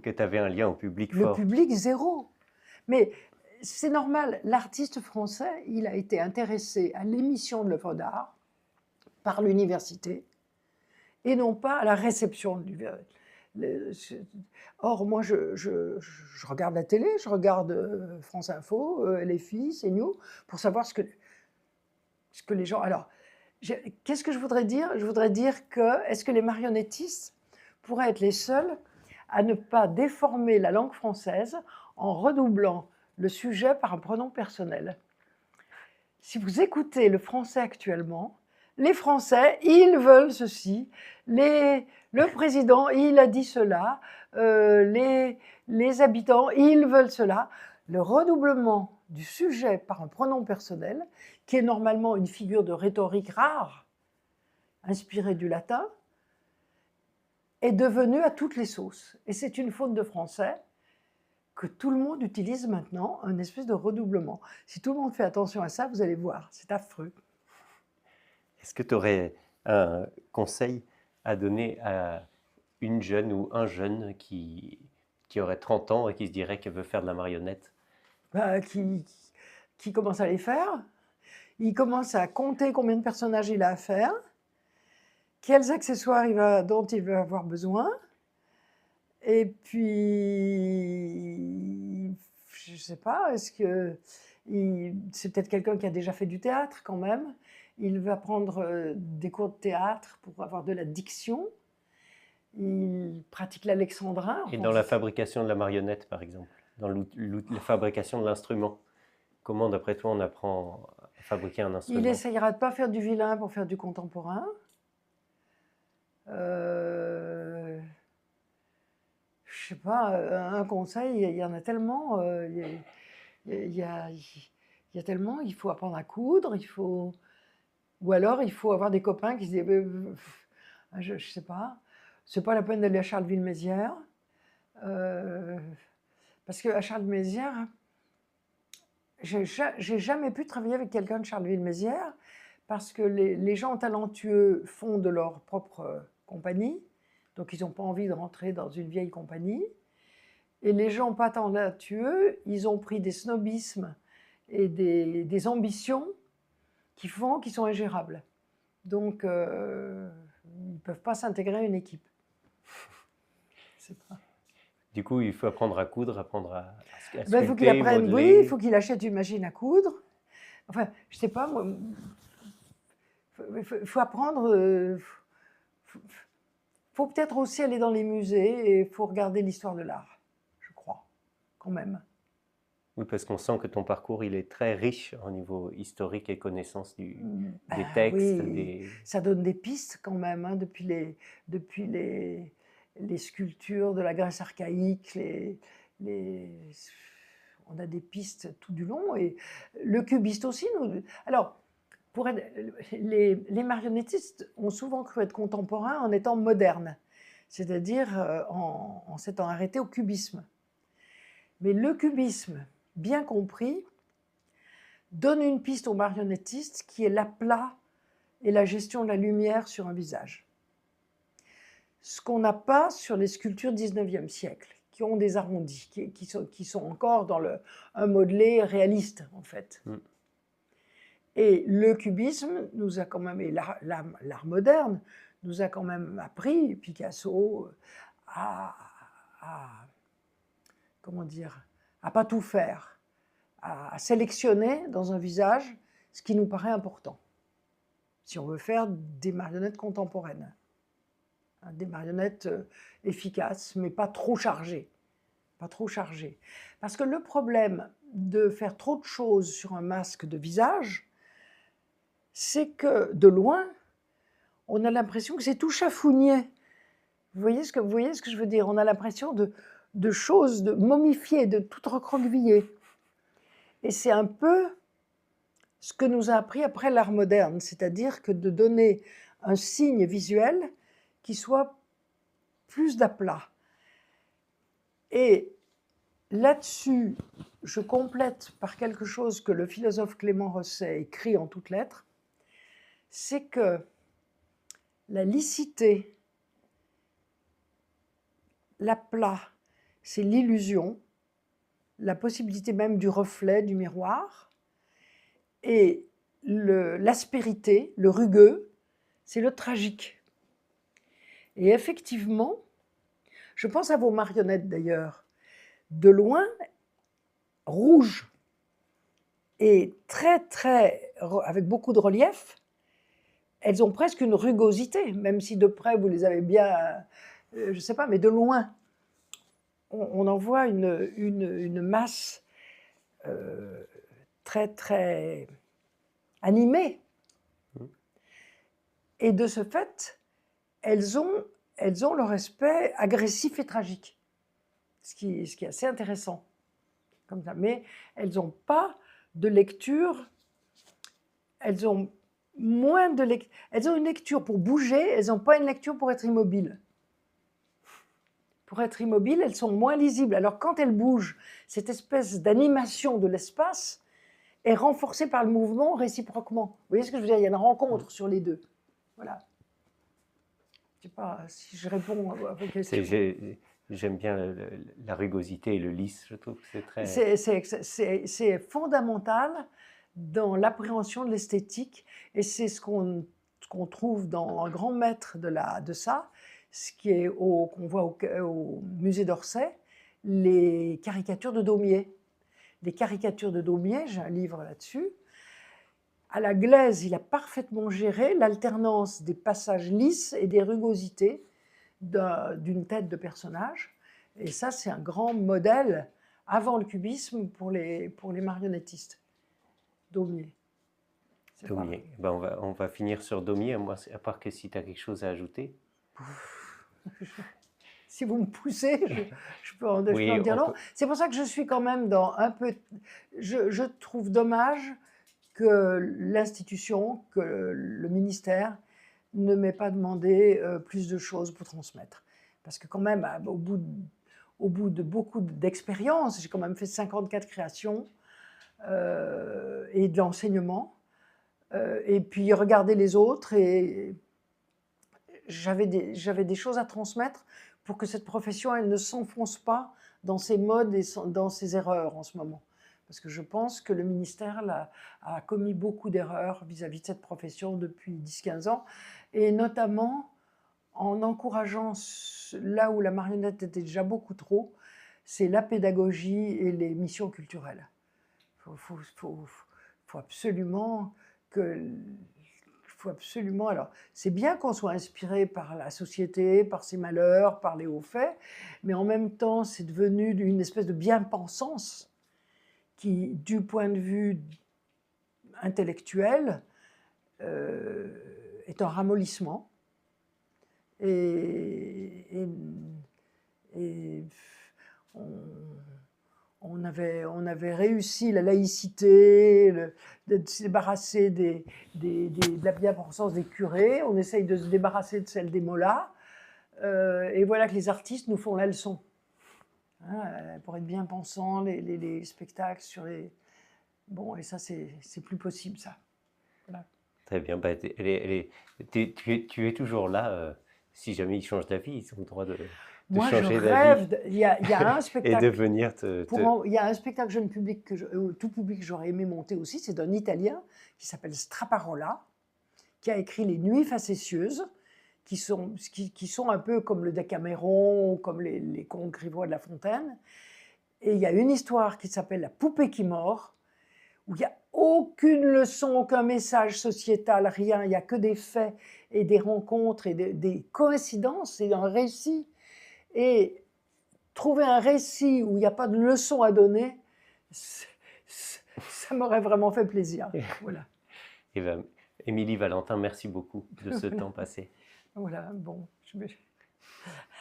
que tu avais un lien au public fort. Le public, zéro. Mais c'est normal, l'artiste français, il a été intéressé à l'émission de l'œuvre d'art par l'université et non pas à la réception du. Or, moi, je regarde la télé, je regarde France Info, LFI, CNews, pour savoir ce que les gens... Alors, qu'est-ce que je voudrais dire? Je voudrais dire que, est-ce que les marionnettistes pourraient être les seuls à ne pas déformer la langue française en redoublant le sujet par un pronom personnel? Si vous écoutez le français actuellement, les Français, ils veulent ceci, le président, il a dit cela, les habitants, ils veulent cela. Le redoublement du sujet par un pronom personnel, qui est normalement une figure de rhétorique rare, inspirée du latin, est devenu à toutes les sauces. Et c'est une faute de français que tout le monde utilise maintenant, un espèce de redoublement. Si tout le monde fait attention à ça, vous allez voir, c'est affreux. Est-ce que tu aurais un conseil à donner à une jeune ou un jeune qui aurait 30 ans et qui se dirait qu'elle veut faire de la marionnette? Qui commence à les faire. Il commence à compter combien de personnages il a à faire, quels accessoires dont il va avoir besoin. Et puis, je ne sais pas, est-ce que c'est peut-être quelqu'un qui a déjà fait du théâtre quand même. Il va prendre des cours de théâtre pour avoir de la diction. Il pratique l'alexandrin. Et dans la fabrication de la marionnette, par exemple, dans la fabrication de l'instrument, comment, d'après toi, on apprend à fabriquer un instrument? Il essayera de ne pas faire du vilain pour faire du contemporain. Je sais pas, un conseil, il y en a tellement. Il y a tellement, il faut apprendre à coudre, il faut Ou alors, il faut avoir des copains qui se disent, je ne sais pas, c'est pas la peine d'aller à Charleville-Mézières. Parce qu'à Charleville-Mézières, j'ai jamais pu travailler avec quelqu'un de Charleville-Mézières parce que les gens talentueux font de leur propre compagnie, donc ils n'ont pas envie de rentrer dans une vieille compagnie. Et les gens pas talentueux, ils ont pris des snobismes et des ambitions qui font qu'ils sont ingérables. Donc, ils ne peuvent pas s'intégrer à une équipe. Pas... Du coup, il faut apprendre à coudre, apprendre à sculpter, il faut qu'il apprenne, modeler. oui, il faut qu'il achète une machine à coudre. Enfin, je ne sais pas, moi, il faut apprendre. Faut peut-être aussi aller dans les musées et il faut regarder l'histoire de l'art, je crois, quand même. Oui, parce qu'on sent que ton parcours, il est très riche au niveau historique et connaissance des textes. Oui, ça donne des pistes quand même, hein, depuis les sculptures de la Grèce archaïque, on a des pistes tout du long. Et le cubiste aussi. Alors, les marionnettistes ont souvent cru être contemporains en étant modernes, c'est-à-dire en s'étant arrêtés au cubisme. Mais le cubisme, bien compris, donne une piste aux marionnettistes qui est l'aplat et la gestion de la lumière sur un visage. Ce qu'on n'a pas sur les sculptures du 19e siècle, qui ont des arrondis, qui sont encore dans un modelé réaliste, en fait. Et le cubisme nous a quand même, et l'art moderne nous a quand même appris, Picasso, comment dire, à pas tout faire, à sélectionner dans un visage ce qui nous paraît important, si on veut faire des marionnettes contemporaines. Des marionnettes efficaces, mais pas trop chargées. Pas trop chargées. Parce que le problème de faire trop de choses sur un masque de visage, c'est que, de loin, on a l'impression que c'est tout chafouigné. Vous voyez ce que je veux dire? On a l'impression de choses de momifiées, de tout recroquevillées. Et c'est un peu ce que nous a appris après l'art moderne, c'est-à-dire que de donner un signe visuel qui soit plus d'aplat. Et là-dessus, je complète par quelque chose que le philosophe Clément Rosset écrit en toutes lettres, c'est que la licité, l'aplat, c'est l'illusion, la possibilité même du reflet, du miroir, et l'aspérité, le rugueux, c'est le tragique. Et effectivement, je pense à vos marionnettes d'ailleurs, de loin, rouges et avec beaucoup de relief, elles ont presque une rugosité, même si de près vous les avez bien, je ne sais pas, mais de loin, on en voit une masse très animée. Et de ce fait, elles ont leur aspect agressif et tragique, ce qui est assez intéressant. Comme ça. Mais elles n'ont pas de lecture, elles ont moins de lecture. Elles ont une lecture pour bouger, elles n'ont pas une lecture pour être immobiles. Pour être immobiles, elles sont moins lisibles. Alors quand elles bougent, cette espèce d'animation de l'espace est renforcée par le mouvement réciproquement. Vous voyez ce que je veux dire? Il y a une rencontre sur les deux. Voilà. Je ne sais pas si je réponds à vos questions. J'aime bien la rugosité et le lisse, je trouve que c'est très... C'est fondamental dans l'appréhension de l'esthétique, et c'est ce qu'on trouve dans un grand maître de ça, ce qui est qu'on voit au musée d'Orsay, les caricatures de Daumier. Les caricatures de Daumier, j'ai un livre là-dessus. À la glaise, il a parfaitement géré l'alternance des passages lisses et des rugosités d'une tête de personnage. Et ça, c'est un grand modèle avant le cubisme pour les marionnettistes. Daumier. Daumier. Ben on va finir sur Daumier, moi, à part que si tu as quelque chose à ajouter. Si vous me poussez, je peux en dire non. C'est pour ça que je suis quand même dans un peu... Je trouve dommage que l'institution, que le ministère ne m'ait pas demandé plus de choses pour transmettre. Parce que quand même, au bout de beaucoup d'expériences, j'ai quand même fait 54 créations et de l'enseignement. Et puis regarder les autres, et j'avais des choses à transmettre pour que cette profession, elle ne s'enfonce pas dans ses modes et dans ses erreurs en ce moment. Parce que je pense que le ministère a commis beaucoup d'erreurs vis-à-vis de cette profession depuis 10-15 ans, et notamment en encourageant là où la marionnette était déjà beaucoup trop, c'est la pédagogie et les missions culturelles. Faut absolument alors, c'est bien qu'on soit inspiré par la société, par ses malheurs, par les hauts faits, mais en même temps, c'est devenu une espèce de bien-pensance qui, du point de vue intellectuel, est un ramollissement. Et on avait réussi la laïcité, de se débarrasser de la bien-pensance des curés. On essaye de se débarrasser de celle des mollahs. Et voilà que les artistes nous font la leçon. Hein, pour être bien-pensants, les spectacles sur les... Bon, et ça, c'est plus possible, ça. Voilà. Très bien. Bah, tu es toujours là. Si jamais ils changent d'avis, ils ont le droit de Moi, changer je d'avis. rêve. Il y a un spectacle. Et de venir Il y a un spectacle jeune public tout public que j'aurais aimé monter aussi. C'est d'un Italien qui s'appelle Straparola, qui a écrit Les Nuits facétieuses, qui sont un peu comme le Décaméron, comme les contes grivois de La Fontaine. Et il y a une histoire qui s'appelle La Poupée qui mord, où il n'y a aucune leçon, aucun message sociétal, rien. Il n'y a que des faits et des rencontres et des coïncidences. C'est un récit. Et trouver un récit où il n'y a pas de leçon à donner, ça m'aurait vraiment fait plaisir. Voilà. Et ben, Émilie Valentin, merci beaucoup de ce temps passé. Voilà, bon,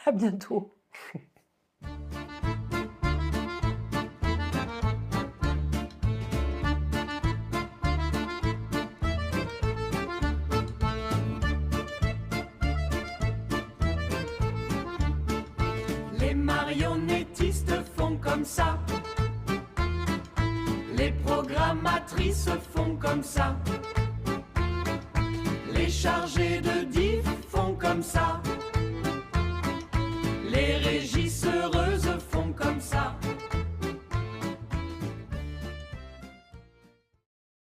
à bientôt. Les marionnettistes font comme ça. Les programmatrices font comme ça. Les chargés de diff font comme ça.